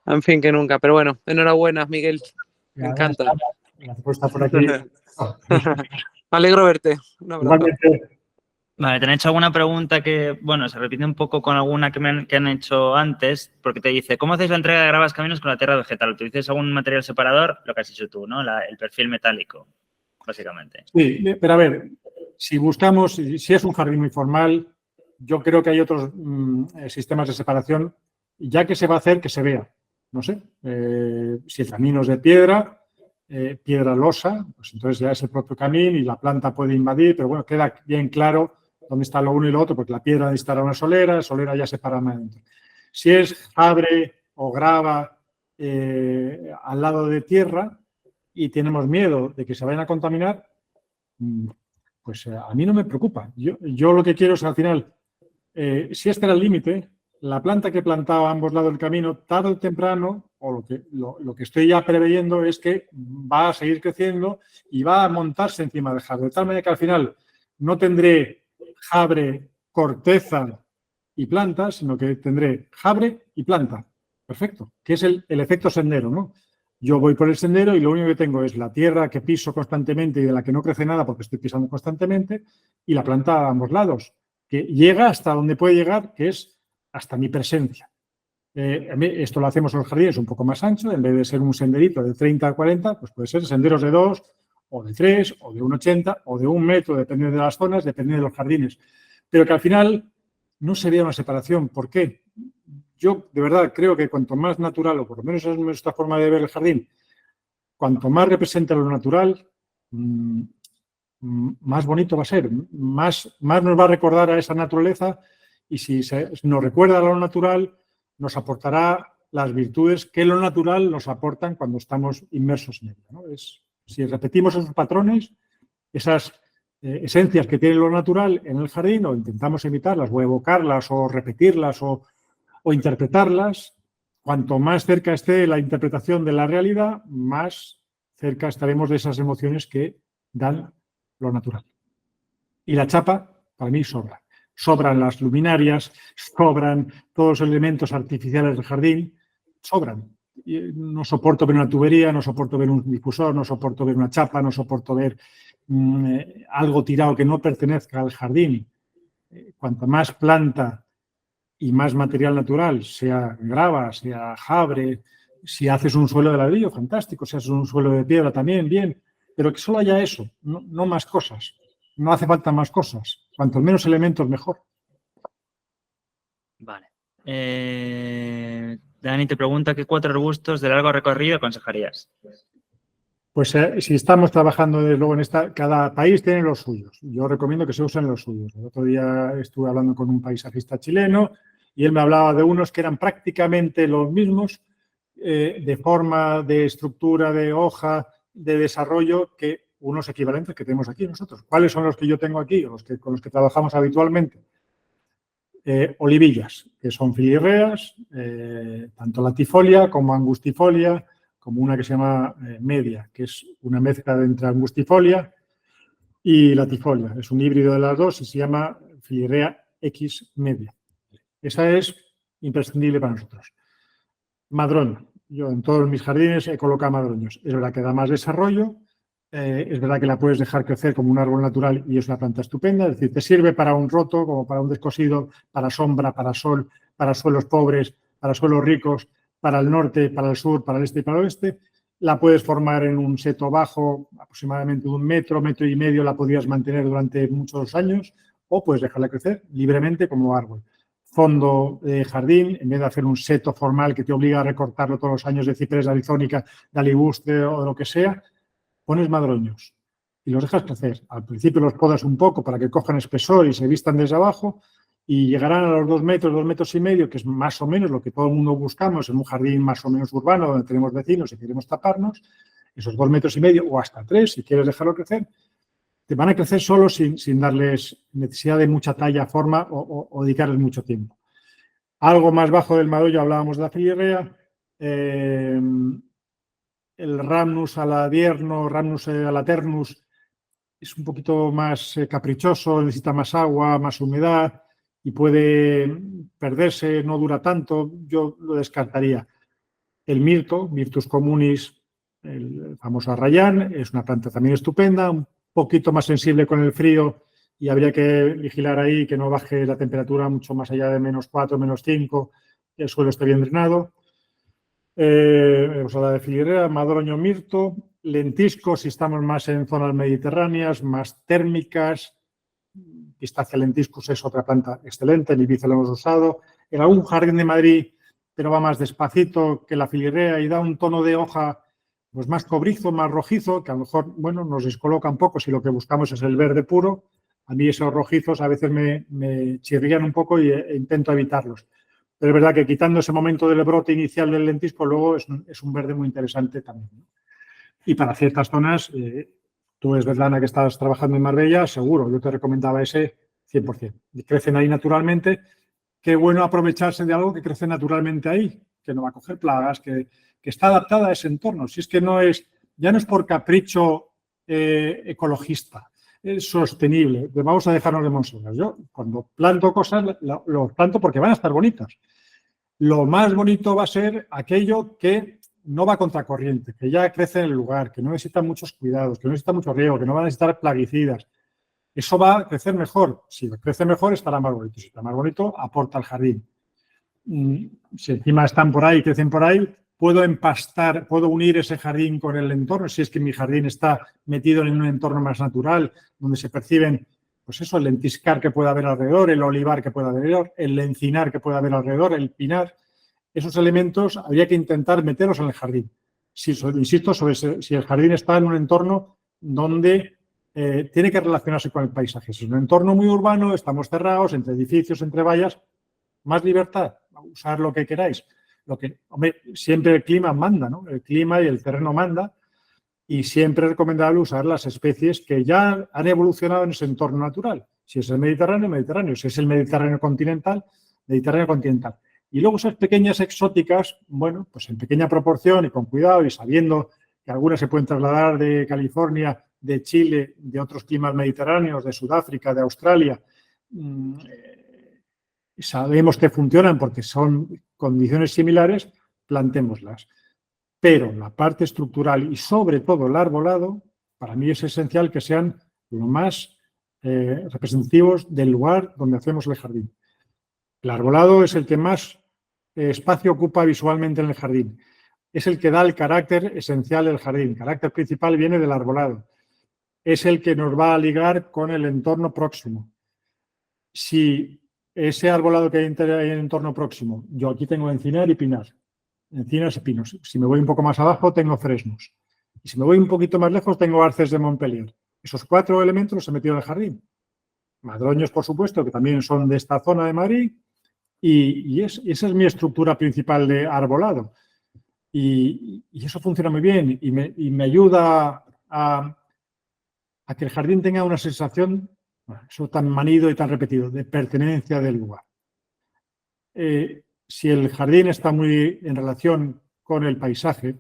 En fin, que nunca. Pero bueno, enhorabuena, Miguel. Me encanta. La respuesta por aquí. Me alegro verte. Un abrazo. Igualmente. Vale, ¿te han hecho alguna pregunta que, bueno, se repite un poco con alguna que han hecho antes? Porque te dice, ¿cómo hacéis la entrega de gravas caminos con la tierra vegetal? ¿Utilizáis algún material separador? Lo que has hecho tú, ¿no? El perfil metálico, básicamente. Sí, pero a ver, si buscamos, si es un jardín muy formal, yo creo que hay otros sistemas de separación, ya que se va a hacer, que se vea. No sé, si el camino es de piedra losa, pues entonces ya es el propio camino y la planta puede invadir, pero bueno, queda bien claro dónde está lo uno y lo otro, porque la piedra necesitará una solera, la solera ya separa más adentro. Si es jabre o grava al lado de tierra y tenemos miedo de que se vayan a contaminar, pues a mí no me preocupa. Yo lo que quiero es al final, si este era el límite, la planta que he plantado a ambos lados del camino, tarde o temprano, o lo que estoy ya preveyendo es que va a seguir creciendo y va a montarse encima del jabre, de tal manera que al final no tendré jabre, corteza y planta, sino que tendré jabre y planta. Perfecto, que es el efecto sendero, ¿no? Yo voy por el sendero y lo único que tengo es la tierra que piso constantemente y de la que no crece nada porque estoy pisando constantemente y la planta a ambos lados, que llega hasta donde puede llegar, que es hasta mi presencia. Esto lo hacemos en los jardines un poco más ancho, en vez de ser un senderito de 30 a 40, pues puede ser senderos de 2 o de 3 o de 1,80 o de 1 metro, depende de las zonas, depende de los jardines. Pero que al final no sería una separación. ¿Por qué? Yo de verdad creo que cuanto más natural, o por lo menos es nuestra forma de ver el jardín, cuanto más represente lo natural, más bonito va a ser, más nos va a recordar a esa naturaleza y si nos recuerda a lo natural, nos aportará las virtudes que lo natural nos aportan cuando estamos inmersos en ello, ¿no? Si repetimos esos patrones, esas esencias que tiene lo natural en el jardín, o intentamos imitarlas, o evocarlas, o repetirlas, o interpretarlas, cuanto más cerca esté la interpretación de la realidad, más cerca estaremos de esas emociones que dan lo natural. Y la chapa, para mí, sobra. Sobran las luminarias, sobran todos los elementos artificiales del jardín, sobran. No soporto ver una tubería, no soporto ver un difusor, no soporto ver una chapa, no soporto ver algo tirado que no pertenezca al jardín. Cuanta más planta y más material natural, sea grava, sea jabre, si haces un suelo de ladrillo, fantástico, si haces un suelo de piedra también, bien, pero que solo haya eso, no más cosas. No hace falta más cosas. Cuantos menos elementos, mejor. Vale. Dani te pregunta qué 4 arbustos de largo recorrido aconsejarías. Pues si estamos trabajando desde luego en cada país tiene los suyos. Yo recomiendo que se usen los suyos. El otro día estuve hablando con un paisajista chileno y él me hablaba de unos que eran prácticamente los mismos de forma, de estructura, de hoja, de desarrollo que unos equivalentes que tenemos aquí nosotros. ¿Cuáles son los que yo tengo aquí o con los que trabajamos habitualmente? Olivillas, que son filirreas, tanto latifolia como angustifolia, como una que se llama media, que es una mezcla entre angustifolia y latifolia. Es un híbrido de las dos y se llama filirrea X media. Esa es imprescindible para nosotros. Madroño. Yo en todos mis jardines he colocado madroños. Es verdad que da más desarrollo, es verdad que la puedes dejar crecer como un árbol natural y es una planta estupenda. Es decir, te sirve para un roto, como para un descosido, para sombra, para sol, para suelos pobres, para suelos ricos, para el norte, para el sur, para el este y para el oeste. La puedes formar en un seto bajo, aproximadamente de 1 metro, 1,5 metros, la podrías mantener durante muchos años o puedes dejarla crecer libremente como árbol. Fondo de jardín, en vez de hacer un seto formal que te obliga a recortarlo todos los años de ciprés, de arizónica, de alibustre o de lo que sea, pones madroños y los dejas crecer. Al principio los podas un poco para que cojan espesor y se vistan desde abajo y llegarán a los 2 metros, 2,5 metros, que es más o menos lo que todo el mundo buscamos en un jardín más o menos urbano donde tenemos vecinos y queremos taparnos. Esos 2,5 metros o hasta 3, si quieres dejarlo crecer, te van a crecer solo sin darles necesidad de mucha talla, forma o dedicarles mucho tiempo. Algo más bajo del madroño hablábamos de la filirrea. El Rhamnus aladierno, Rhamnus alaternus, es un poquito más caprichoso, necesita más agua, más humedad y puede perderse, no dura tanto. Yo lo descartaría. El mirto, Myrtus communis, el famoso arrayán, es una planta también estupenda, un poquito más sensible con el frío y habría que vigilar ahí que no baje la temperatura mucho más allá de -4, -5, que el suelo esté bien drenado. Hemos hablado de filirrea, madroño, mirto, lentisco si estamos más en zonas mediterráneas, más térmicas. Pistacia lentiscus es otra planta excelente, en Ibiza lo hemos usado. En algún jardín de Madrid, pero va más despacito que la filirrea y da un tono de hoja pues más cobrizo, más rojizo, que a lo mejor nos descoloca un poco si lo que buscamos es el verde puro. A mí esos rojizos a veces me chirrían un poco e intento evitarlos. Pero es verdad que quitando ese momento del brote inicial del lentisco, luego es un verde muy interesante también, ¿no? Y para ciertas zonas, tú es verdad que estás trabajando en Marbella, seguro, yo te recomendaba ese 100%. Y crecen ahí naturalmente. Qué bueno aprovecharse de algo que crece naturalmente ahí, que no va a coger plagas, que está adaptada a ese entorno. Si es que ya no es por capricho ecologista, es sostenible. Vamos a dejarnos de monsones. Yo cuando planto cosas, lo planto porque van a estar bonitas. Lo más bonito va a ser aquello que no va contracorriente, que ya crece en el lugar, que no necesita muchos cuidados, que no necesita mucho riego, que no va a necesitar plaguicidas. Eso va a crecer mejor. Si crece mejor, estará más bonito. Si está más bonito, aporta al jardín. Si encima están por ahí, crecen por ahí, puedo empastar, puedo unir ese jardín con el entorno, si es que mi jardín está metido en un entorno más natural, donde se perciben, pues eso, el lentiscar que pueda haber alrededor, el olivar que pueda haber alrededor, el encinar que pueda haber alrededor, el pinar. Esos elementos habría que intentar meterlos en el jardín. Insisto sobre si el jardín está en un entorno donde tiene que relacionarse con el paisaje. Si es un entorno muy urbano, estamos cerrados, entre edificios, entre vallas, más libertad, usar lo que queráis. Siempre el clima manda, ¿no? El clima y el terreno manda y siempre es recomendable usar las especies que ya han evolucionado en ese entorno natural. Si es el Mediterráneo, Mediterráneo. Si es el Mediterráneo continental, Mediterráneo continental. Y luego esas pequeñas exóticas, pues en pequeña proporción y con cuidado y sabiendo que algunas se pueden trasladar de California, de Chile, de otros climas mediterráneos, de Sudáfrica, de Australia. Sabemos que funcionan porque son condiciones similares, plantémoslas. pero la parte estructural y sobre todo el arbolado, para mí es esencial que sean lo más representativos del lugar donde hacemos el jardín. El arbolado es el que más espacio ocupa visualmente en el jardín. Es el que da el carácter esencial del jardín. El carácter principal viene del arbolado. Es el que nos va a ligar con el entorno próximo. Si ese arbolado que hay en el entorno próximo, yo aquí tengo encinar y pinar, encinas y pinos. Si me voy un poco más abajo, tengo fresnos. Y si me voy un poquito más lejos, tengo arces de Montpellier. Esos 4 elementos los he metido en el jardín. Madroños, por supuesto, que también son de esta zona de Madrid. Y esa es mi estructura principal de arbolado. Y eso funciona muy bien y me ayuda a que el jardín tenga una sensación, eso tan manido y tan repetido, de pertenencia del lugar. Si el jardín está muy en relación con el paisaje,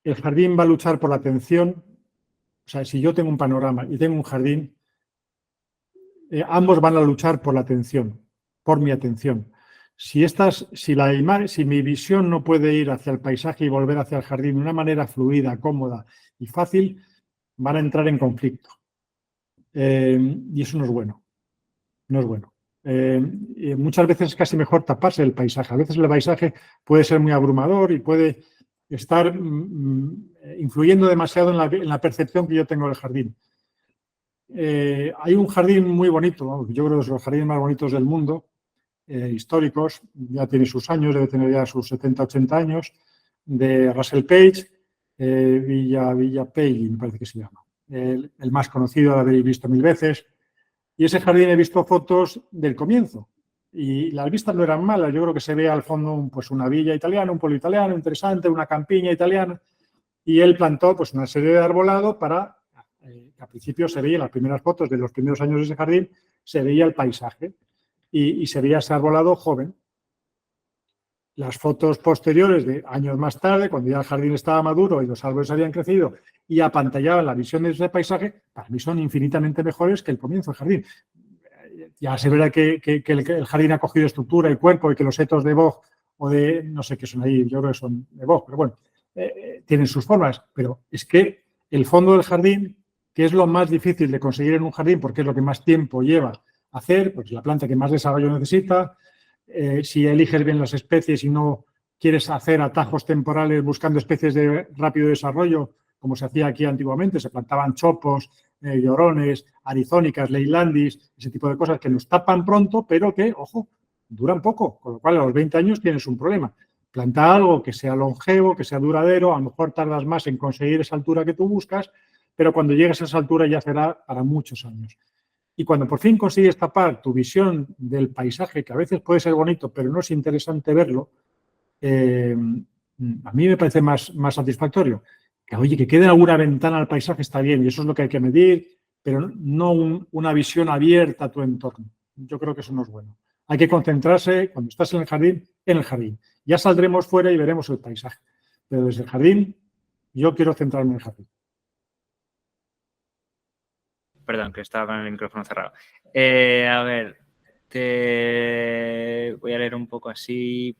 el jardín va a luchar por la atención. O sea, si yo tengo un panorama y tengo un jardín, ambos van a luchar por la atención, por mi atención. Si mi visión no puede ir hacia el paisaje y volver hacia el jardín de una manera fluida, cómoda y fácil, van a entrar en conflicto. Y eso no es bueno. No es bueno. Muchas veces es casi mejor taparse el paisaje. A veces el paisaje puede ser muy abrumador y puede estar influyendo demasiado en la percepción que yo tengo del jardín. Hay un jardín muy bonito, yo creo que es los jardines más bonitos del mundo, históricos, ya tiene sus años, debe tener ya sus 70, 80 años, de Russell Page, Villa Page, me parece que se llama. El más conocido, lo habéis visto 1000 veces. Y ese jardín he visto fotos del comienzo. Y las vistas no eran malas. Yo creo que se ve al fondo pues, una villa italiana, un pueblo italiano interesante, una campiña italiana. Y él plantó pues, una serie de arbolado para, al principio se veía, en las primeras fotos de los primeros años de ese jardín, se veía el paisaje. Y se veía ese arbolado joven. Las fotos posteriores de años más tarde, cuando ya el jardín estaba maduro y los árboles habían crecido y apantallaban la visión de ese paisaje, para mí son infinitamente mejores que el comienzo del jardín. Ya se verá que el jardín ha cogido estructura y cuerpo y que los setos de boj o de, no sé qué son ahí, yo creo que son de boj, pero bueno, tienen sus formas. Pero es que el fondo del jardín, que es lo más difícil de conseguir en un jardín porque es lo que más tiempo lleva a hacer, pues la planta que más desarrollo necesita. Si eliges bien las especies y no quieres hacer atajos temporales buscando especies de rápido desarrollo, como se hacía aquí antiguamente, se plantaban chopos, llorones, arizónicas, leylandis, ese tipo de cosas que nos tapan pronto, pero que, ojo, duran poco, con lo cual a los 20 años tienes un problema. Planta algo que sea longevo, que sea duradero, a lo mejor tardas más en conseguir esa altura que tú buscas, pero cuando llegues a esa altura ya será para muchos años. Y cuando por fin consigues tapar tu visión del paisaje, que a veces puede ser bonito, pero no es interesante verlo, a mí me parece más satisfactorio. Que, oye, que quede alguna ventana al paisaje está bien, y eso es lo que hay que medir, pero no una visión abierta a tu entorno. Yo creo que eso no es bueno. Hay que concentrarse, cuando estás en el jardín. Ya saldremos fuera y veremos el paisaje. Pero desde el jardín, yo quiero centrarme en el jardín. Perdón, que estaba con el micrófono cerrado. A ver, te voy a leer un poco así.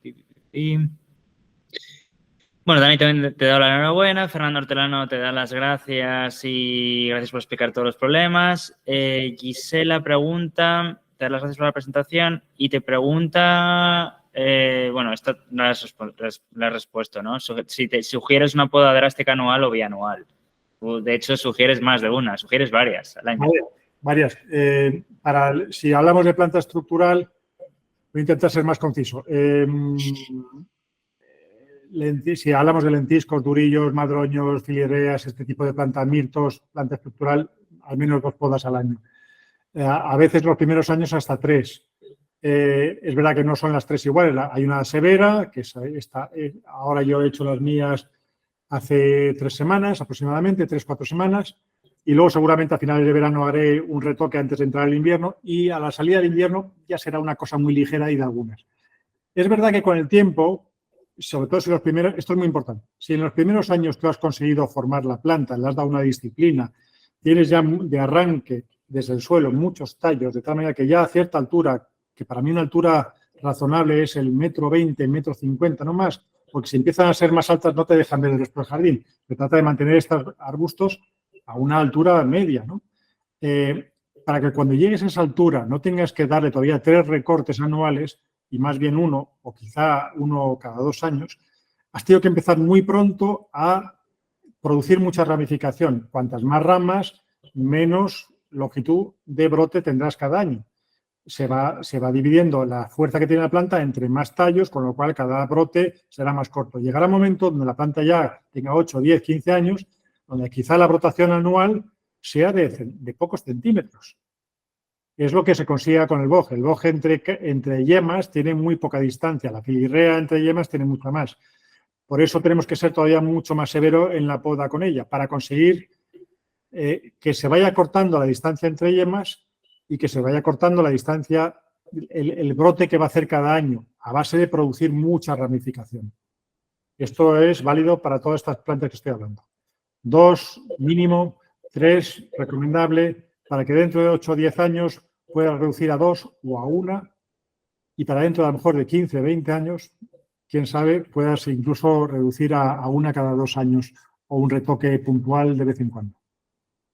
Bueno, Dani también te da la enhorabuena. Fernando Hortelano te da las gracias y gracias por explicar todos los problemas. Gisela pregunta, te da las gracias por la presentación y te pregunta, bueno, esto no la has respuesto, ¿no? Si te sugieres una poda drástica anual o bianual. De hecho, sugieres más de una, sugieres varias al año. Varias. Si hablamos de planta estructural, voy a intentar ser más conciso. Si hablamos de lentiscos, durillos, madroños, filireas, este tipo de plantas, mirtos, planta estructural, al menos 2 podas al año. A veces los primeros años hasta 3. Es verdad que no son las 3 iguales. Hay una severa, que ahora yo he hecho las mías hace 3 semanas aproximadamente, 3-4 semanas, y luego seguramente a finales de verano haré un retoque antes de entrar el invierno y a la salida del invierno ya será una cosa muy ligera y de algunas. Es verdad que con el tiempo, sobre todo si los primeros, esto es muy importante, si en los primeros años tú has conseguido formar la planta, le has dado una disciplina, tienes ya de arranque desde el suelo muchos tallos, de tal manera que ya a cierta altura, que para mí una altura razonable es el 1,20 m, 1,50 m, no más, porque si empiezan a ser más altas no te dejan ver el resto del jardín. Se trata de mantener estos arbustos a una altura media, ¿no? Para que cuando llegues a esa altura no tengas que darle todavía 3 recortes anuales y más bien 1 o quizá 1 cada 2 años, has tenido que empezar muy pronto a producir mucha ramificación. Cuantas más ramas, menos longitud de brote tendrás cada año. Se va dividiendo la fuerza que tiene la planta entre más tallos, con lo cual cada brote será más corto. Llegará un momento donde la planta ya tenga 8, 10, 15 años, donde quizá la brotación anual sea de pocos centímetros. Es lo que se consigue con el boj. El boj entre yemas tiene muy poca distancia. La filirrea entre yemas tiene mucha más. Por eso tenemos que ser todavía mucho más severo en la poda con ella, para conseguir que se vaya cortando la distancia entre yemas y que se vaya cortando la distancia, el brote que va a hacer cada año, a base de producir mucha ramificación. Esto es válido para todas estas plantas que estoy hablando. 2 mínimo, 3 recomendable, para que dentro de 8 o 10 años puedas reducir a 2 o a 1, y para dentro de a lo mejor de 15 o 20 años, quién sabe, puedas incluso reducir a 1 cada 2 años o un retoque puntual de vez en cuando.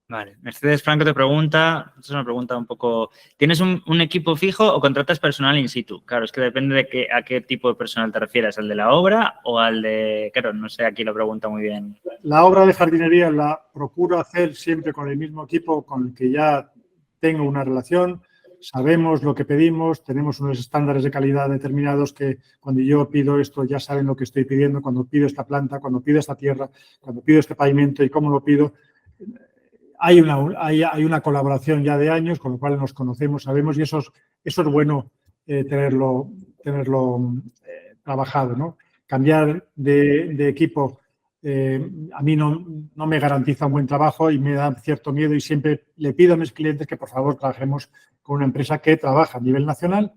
Vale. Mercedes Franco te pregunta, esto es una pregunta un poco, ¿tienes un equipo fijo o contratas personal in situ? Claro, es que depende de a qué tipo de personal te refieres, ¿al de la obra o al de...? Claro, no sé, aquí lo pregunta muy bien. La obra de jardinería la procuro hacer siempre con el mismo equipo con el que ya tengo una relación, sabemos lo que pedimos, tenemos unos estándares de calidad determinados que cuando yo pido esto ya saben lo que estoy pidiendo, cuando pido esta planta, cuando pido esta tierra, cuando pido este pavimento y cómo lo pido. Hay una colaboración ya de años, con lo cual nos conocemos, sabemos, y eso es bueno tenerlo trabajado, ¿no? Cambiar de equipo a mí no me garantiza un buen trabajo y me da cierto miedo, y siempre le pido a mis clientes que por favor trabajemos con una empresa que trabaja a nivel nacional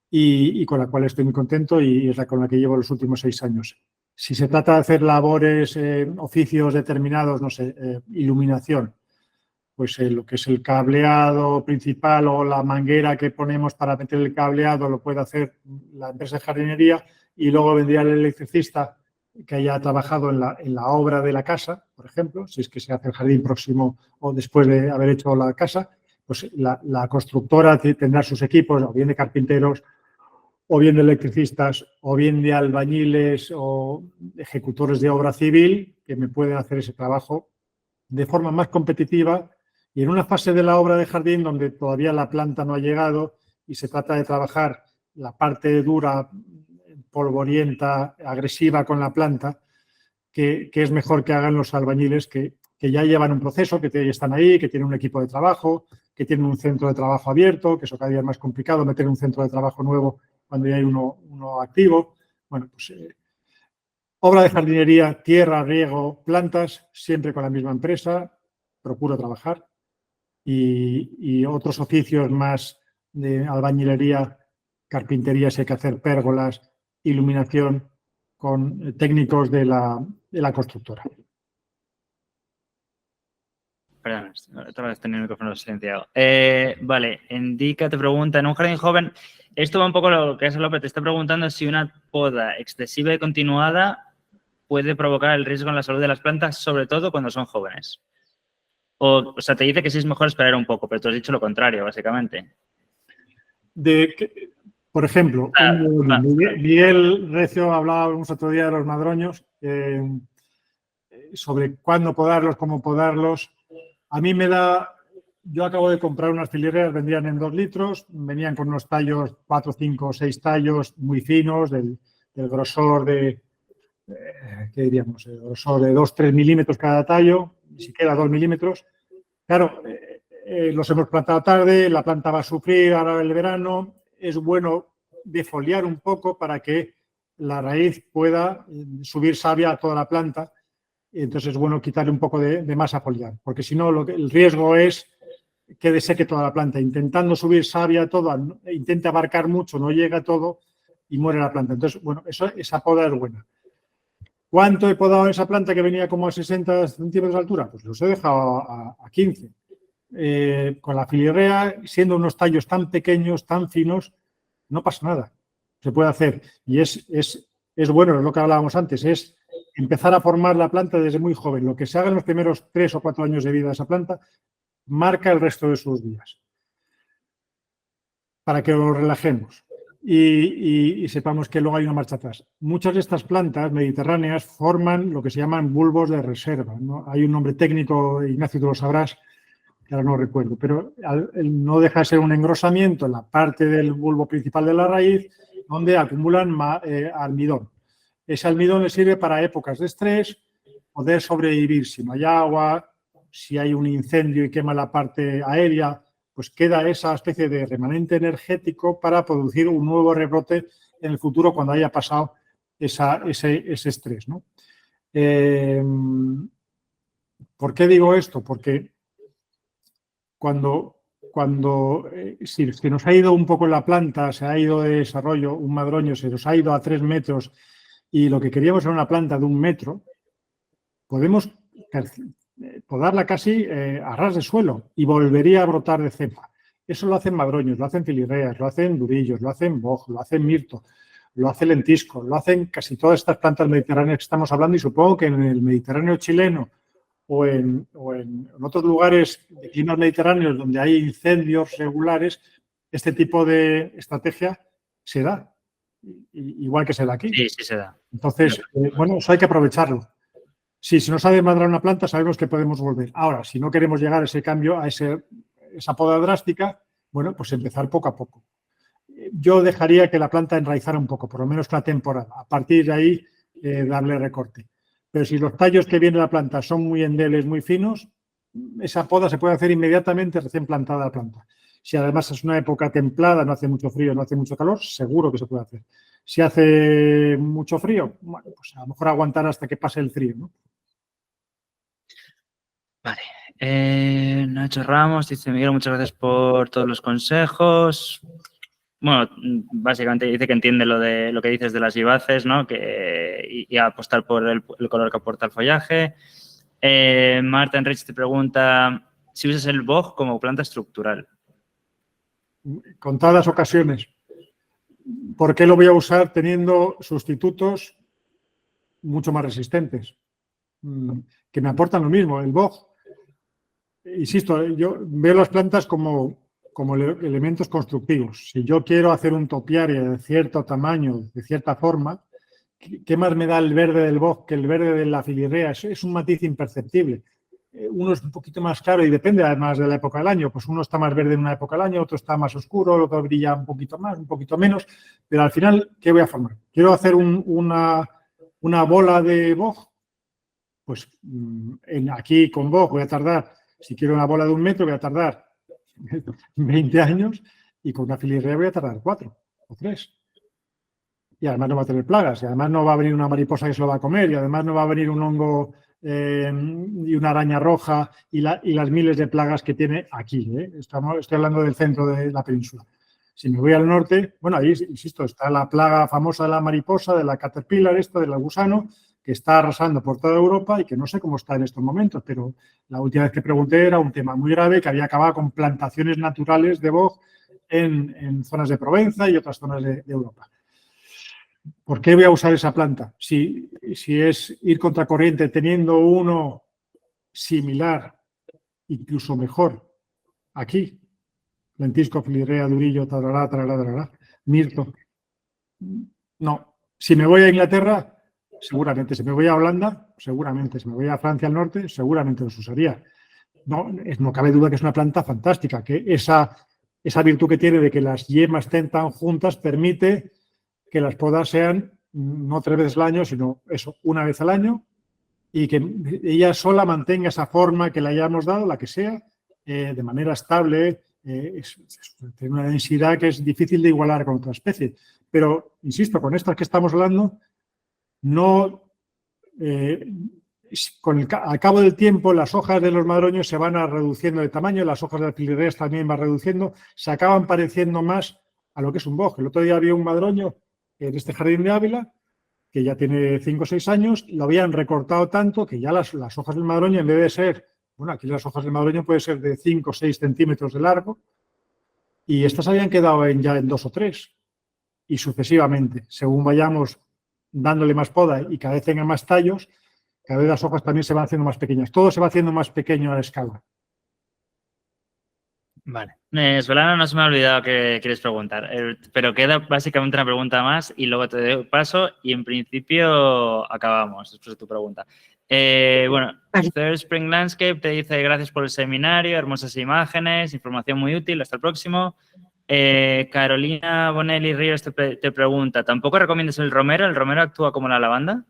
y con la cual estoy muy contento, y es la con la que llevo los últimos 6 años. Si se trata de hacer labores, oficios determinados, no sé, iluminación, pues lo que es el cableado principal o la manguera que ponemos para meter el cableado lo puede hacer la empresa de jardinería, y luego vendría el electricista que haya trabajado en la obra de la casa, por ejemplo, si es que se hace el jardín próximo o después de haber hecho la casa, pues la constructora tendrá sus equipos, o bien de carpinteros, o bien de electricistas, o bien de albañiles o ejecutores de obra civil, que me pueden hacer ese trabajo de forma más competitiva y en una fase de la obra de jardín donde todavía la planta no ha llegado y se trata de trabajar la parte dura, polvorienta, agresiva con la planta, que es mejor que hagan los albañiles que ya llevan un proceso, que ya están ahí, que tienen un equipo de trabajo, que tienen un centro de trabajo abierto, que eso cada día es más complicado, meter un centro de trabajo nuevo cuando ya hay uno activo. Bueno, pues obra de jardinería, tierra, riego, plantas, siempre con la misma empresa, procuro trabajar. Y otros oficios más de albañilería, carpintería, si hay que hacer pérgolas, iluminación, con técnicos de la constructora. Perdón, otra vez tenía el micrófono silenciado. Vale, Indica te pregunta, en un jardín joven, esto va un poco lo que es López, te está preguntando si una poda excesiva y continuada puede provocar el riesgo en la salud de las plantas, sobre todo cuando son jóvenes. O sea, te dice que sí es mejor esperar un poco, pero tú has dicho lo contrario, básicamente. Por ejemplo, Miguel Recio hablábamos otro día de los madroños, sobre cuándo podarlos, cómo podarlos. A mí yo acabo de comprar unas filirreas, vendrían en 2 litros, venían con unos tallos, 4, 5 o 6 tallos muy finos, del grosor de, ¿qué diríamos? El grosor de 2-3 milímetros cada tallo, ni siquiera 2 milímetros. Claro, los hemos plantado tarde, la planta va a sufrir ahora el verano. Es bueno defoliar un poco para que la raíz pueda subir savia a toda la planta. Entonces es bueno quitarle un poco de masa foliar, porque si no el riesgo es que deseque toda la planta. Intentando subir savia toda, intenta abarcar mucho, no llega todo y muere la planta. Entonces, bueno, esa poda es buena. ¿Cuánto he podado en esa planta que venía como a 60 centímetros de altura? Pues los he dejado a 15. Con la filirrea, siendo unos tallos tan pequeños, tan finos, no pasa nada. Se puede hacer. Y es es bueno, es lo que hablábamos antes, es empezar a formar la planta desde muy joven. Lo que se haga en los primeros 3 o 4 años de vida de esa planta marca el resto de sus días. Para que nos relajemos y sepamos que luego hay una marcha atrás. Muchas de estas plantas mediterráneas forman lo que se llaman bulbos de reserva, ¿no? Hay un nombre técnico, Ignacio, tú lo sabrás, que ahora no recuerdo, pero no deja de ser un engrosamiento en la parte del bulbo principal de la raíz donde acumulan almidón. Ese almidón le sirve para épocas de estrés, poder sobrevivir si no hay agua, si hay un incendio y quema la parte aérea, pues queda esa especie de remanente energético para producir un nuevo rebrote en el futuro cuando haya pasado ese estrés, ¿no? ¿Por qué digo esto? Porque si nos ha ido un poco la planta, se ha ido de desarrollo, un madroño se nos ha ido a 3 metros y lo que queríamos era una planta de 1 metro, podemos podarla casi a ras de suelo y volvería a brotar de cepa. Eso lo hacen madroños, lo hacen filirreas, lo hacen durillos, lo hacen boj, lo hacen mirto, lo hace lentisco, lo hacen casi todas estas plantas mediterráneas que estamos hablando y supongo que en el Mediterráneo chileno o en otros lugares de climas mediterráneos donde hay incendios regulares, este tipo de estrategia se da, igual que se da aquí. Sí, sí se da. Entonces, bueno, eso hay que aprovecharlo. Si se nos ha desmadrado una planta, sabemos que podemos volver. Ahora, si no queremos llegar a ese cambio, a esa poda drástica, bueno, pues empezar poco a poco. Yo dejaría que la planta enraizara un poco, por lo menos una temporada. A partir de ahí, darle recorte. Pero si los tallos que viene la planta son muy endebles, muy finos, esa poda se puede hacer inmediatamente recién plantada la planta. Si además es una época templada, no hace mucho frío, no hace mucho calor, seguro que se puede hacer. Si hace mucho frío, bueno, pues a lo mejor aguantar hasta que pase el frío, ¿no? Vale. Nacho Ramos dice: Miguel, muchas gracias por todos los consejos. Bueno, básicamente dice que entiende lo que dices de las vivaces, ¿no? Y apostar por el color que aporta el follaje. Marta Enrich te pregunta si usas el boj como planta estructural. Contadas ocasiones. ¿Por qué lo voy a usar teniendo sustitutos mucho más resistentes? Que me aportan lo mismo. El boj, insisto, yo veo las plantas como elementos constructivos. Si yo quiero hacer un topiaria de cierto tamaño, de cierta forma, ¿qué más me da el verde del boj que el verde de la filirrea? Es un matiz imperceptible. Uno es un poquito más claro y depende además de la época del año. Pues uno está más verde en una época del año, otro está más oscuro, el otro brilla un poquito más, un poquito menos. Pero al final, ¿qué voy a formar? ¿Quiero hacer una bola de boj? Pues aquí con boj voy a tardar, si quiero una bola de 1 metro, voy a tardar 20 años y con una filirrea voy a tardar 4 o 3. Y además no va a tener plagas, y además no va a venir una mariposa que se lo va a comer, y además no va a venir un hongo y una araña roja y las miles de plagas que tiene aquí. Estoy hablando del centro de la península. Si me voy al norte, bueno, ahí, insisto, está la plaga famosa de la mariposa, de la caterpillar, del gusano, que está arrasando por toda Europa y que no sé cómo está en estos momentos, pero la última vez que pregunté era un tema muy grave que había acabado con plantaciones naturales de boj en zonas de Provenza y otras zonas de Europa. ¿Por qué voy a usar esa planta? Si es ir contracorriente teniendo uno similar, incluso mejor, aquí, lentisco, filirrea, durillo, tarará, mirto. No. Si me voy a Inglaterra, seguramente. Si me voy a Holanda, seguramente. Si me voy a Francia al norte, seguramente los usaría. No cabe duda que es una planta fantástica, que esa virtud que tiene de que las yemas estén tan juntas permite que las podas sean no 3 veces al año, sino eso, 1 vez al año, y que ella sola mantenga esa forma que le hayamos dado, la que sea, de manera estable. Tiene una densidad que es difícil de igualar con otra especie. Pero, insisto, con estas que estamos hablando, al cabo del tiempo las hojas de los madroños se van reduciendo de tamaño, las hojas de las filirreas también van reduciendo, se acaban pareciendo más a lo que es un boj. El otro día había un madroño en este jardín de Ávila, que ya tiene 5 o 6 años, lo habían recortado tanto que ya las hojas del madroño, en vez de ser, bueno, aquí las hojas del madroño pueden ser de 5 o 6 centímetros de largo, y estas habían quedado ya en 2 o 3, y sucesivamente, según vayamos dándole más poda y cada vez tenga más tallos, cada vez las hojas también se van haciendo más pequeñas. Todo se va haciendo más pequeño a la escala. Vale. Solana, no se me ha olvidado que quieres preguntar, pero queda básicamente una pregunta más y luego te doy paso y en principio acabamos después de tu pregunta. Bueno, Third Spring Landscape te dice gracias por el seminario, hermosas imágenes, información muy útil, hasta el próximo. Carolina Bonelli Ríos te pregunta, ¿tampoco recomiendas el romero? ¿El romero actúa como la lavanda?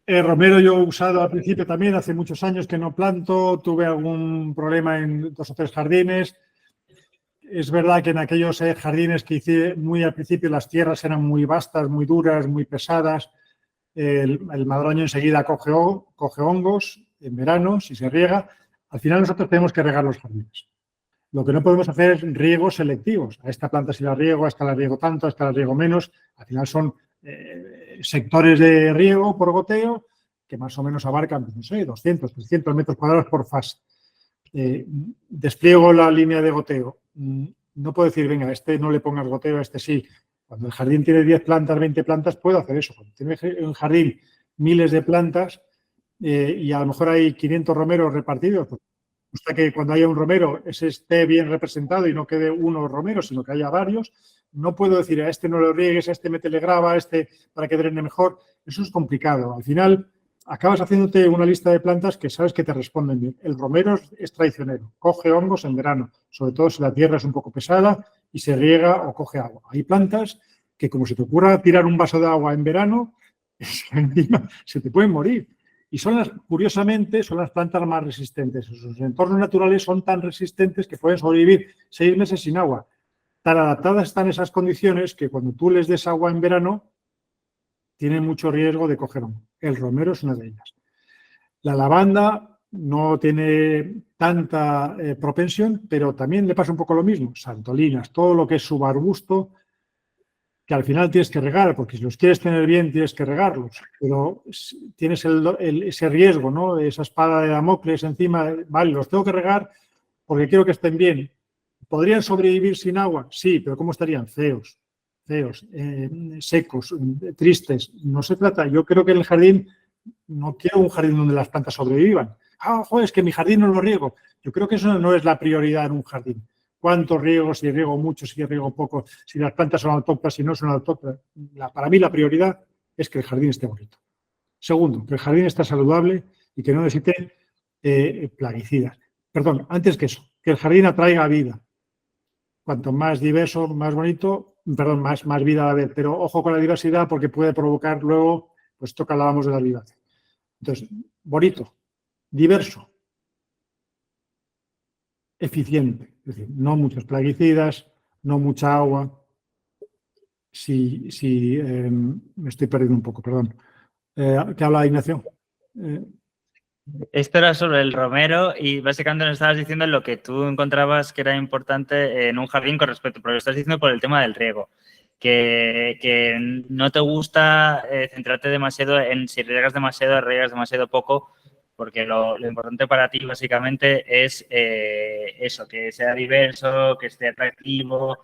Romero yo he usado al principio también, hace muchos años que no planto, tuve algún problema en 2 o 3 jardines. Es verdad que en aquellos jardines que hice muy al principio las tierras eran muy vastas, muy duras, muy pesadas. El madroño enseguida coge hongos en verano, si se riega. Al final nosotros tenemos que regar los jardines. Lo que no podemos hacer es riegos selectivos. A esta planta si la riego, a esta la riego tanto, a esta la riego menos. Al final son sectores de riego por goteo que más o menos abarcan, pues no sé, 200, 300 metros cuadrados por fase. Despliego la línea de goteo. No puedo decir, venga, a este no le pongas goteo, a este sí. Cuando el jardín tiene 10 plantas, 20 plantas, puedo hacer eso. Cuando tiene un jardín miles de plantas y a lo mejor hay 500 romeros repartidos, pues gusta que cuando haya un romero ese esté bien representado y no quede uno romero, sino que haya varios. No puedo decir a este no lo riegues, a este métele grava, a este para que drene mejor. Eso es complicado. Al final acabas haciéndote una lista de plantas que sabes que te responden bien. El romero es traicionero, coge hongos en verano, sobre todo si la tierra es un poco pesada y se riega o coge agua. Hay plantas que como se te ocurra tirar un vaso de agua en verano, encima se te pueden morir. Y curiosamente, son las plantas más resistentes. Sus entornos naturales son tan resistentes que pueden sobrevivir 6 meses sin agua. Tan adaptadas están esas condiciones que cuando tú les des agua en verano, tienen mucho riesgo de coger hongo. El romero es una de ellas. La lavanda no tiene tanta propensión, pero también le pasa un poco lo mismo. Santolinas, todo lo que es subarbusto, que al final tienes que regar, porque si los quieres tener bien tienes que regarlos, pero tienes ese riesgo, ¿no? Esa espada de Damocles encima, vale, los tengo que regar porque quiero que estén bien. ¿Podrían sobrevivir sin agua? Sí, pero ¿cómo estarían? Feos, secos, tristes. No se trata, yo creo que en el jardín, no quiero un jardín donde las plantas sobrevivan. Joder, es que mi jardín no lo riego. Yo creo que eso no es la prioridad en un jardín. ¿Cuántos riego? Si riego mucho, si riego poco, si las plantas son autóctonas, si no son autóctonas. Para mí la prioridad es que el jardín esté bonito. Segundo, que el jardín esté saludable y que no necesite plaguicidas. Perdón, antes que eso, que el jardín atraiga vida. Cuanto más diverso, más bonito, perdón, más vida va a haber. Pero ojo con la diversidad porque puede provocar luego, pues esto que hablábamos de la vida. Entonces, bonito, diverso, eficiente, es decir, no muchos plaguicidas, no mucha agua. Me estoy perdiendo un poco, perdón. ¿Qué habla Ignacio? Esto era sobre el romero y básicamente nos estabas diciendo lo que tú encontrabas que era importante en un jardín con respecto, pero lo estás diciendo por el tema del riego, que no te gusta centrarte demasiado en si riegas demasiado poco, porque lo importante para ti básicamente es eso, que sea diverso, que esté atractivo,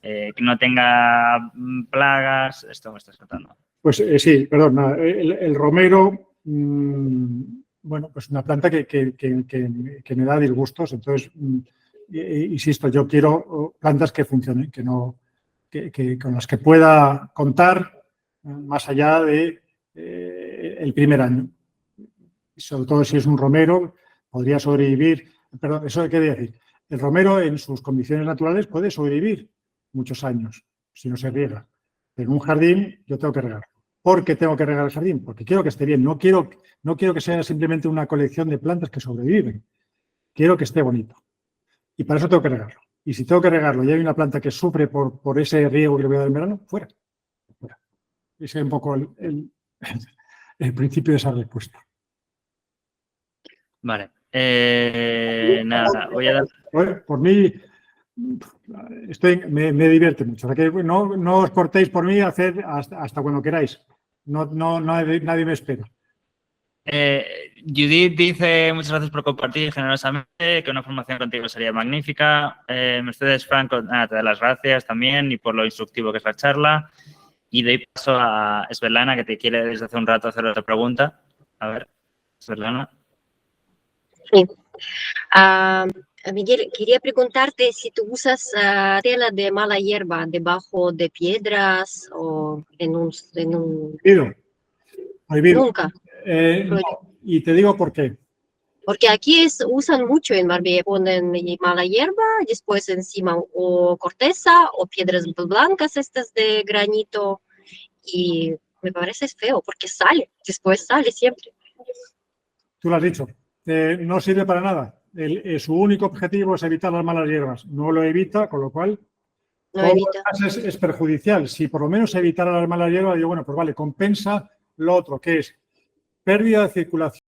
que no tenga plagas. Esto me estás contando. Pues sí, perdón, el romero, bueno, pues una planta que me da disgustos, entonces, insisto, yo quiero plantas que funcionen, con las que pueda contar más allá de el primer año. Sobre todo si es un romero, podría sobrevivir, perdón, eso quería decir, el romero en sus condiciones naturales puede sobrevivir muchos años si no se riega, pero en un jardín yo tengo que regar. ¿Por qué tengo que regar el jardín? Porque quiero que esté bien, no quiero que sea simplemente una colección de plantas que sobreviven, quiero que esté bonito y para eso tengo que regarlo. Y si tengo que regarlo y hay una planta que sufre por ese riego que le voy a dar en verano, fuera. Ese es un poco el principio de esa respuesta. Vale. Nada, voy a dar... Bueno, por mí, me divierte mucho. O sea que no os cortéis por mí, hacer hasta cuando queráis. Nadie me espera. Judith dice muchas gracias por compartir generosamente, que una formación contigo sería magnífica. Mercedes Franco, te da las gracias también y por lo instructivo que es la charla. Y doy paso a Svetlana, que te quiere desde hace un rato hacer otra pregunta. A ver, Svetlana. Sí. Miguel, quería preguntarte si tú usas tela de mala hierba debajo de piedras o en un Prohibido. nunca. No, y te digo por qué. Porque aquí usan mucho en Marbella, ponen mala hierba, después encima o corteza o piedras blancas estas de granito y me parece feo porque después sale siempre. Tú lo has dicho. No sirve para nada. Su único objetivo es evitar las malas hierbas. No lo evita, con lo cual No todo evita. lo demás es perjudicial. Si por lo menos evitara las malas hiervas, digo, bueno, pues vale, compensa lo otro, que es pérdida de circulación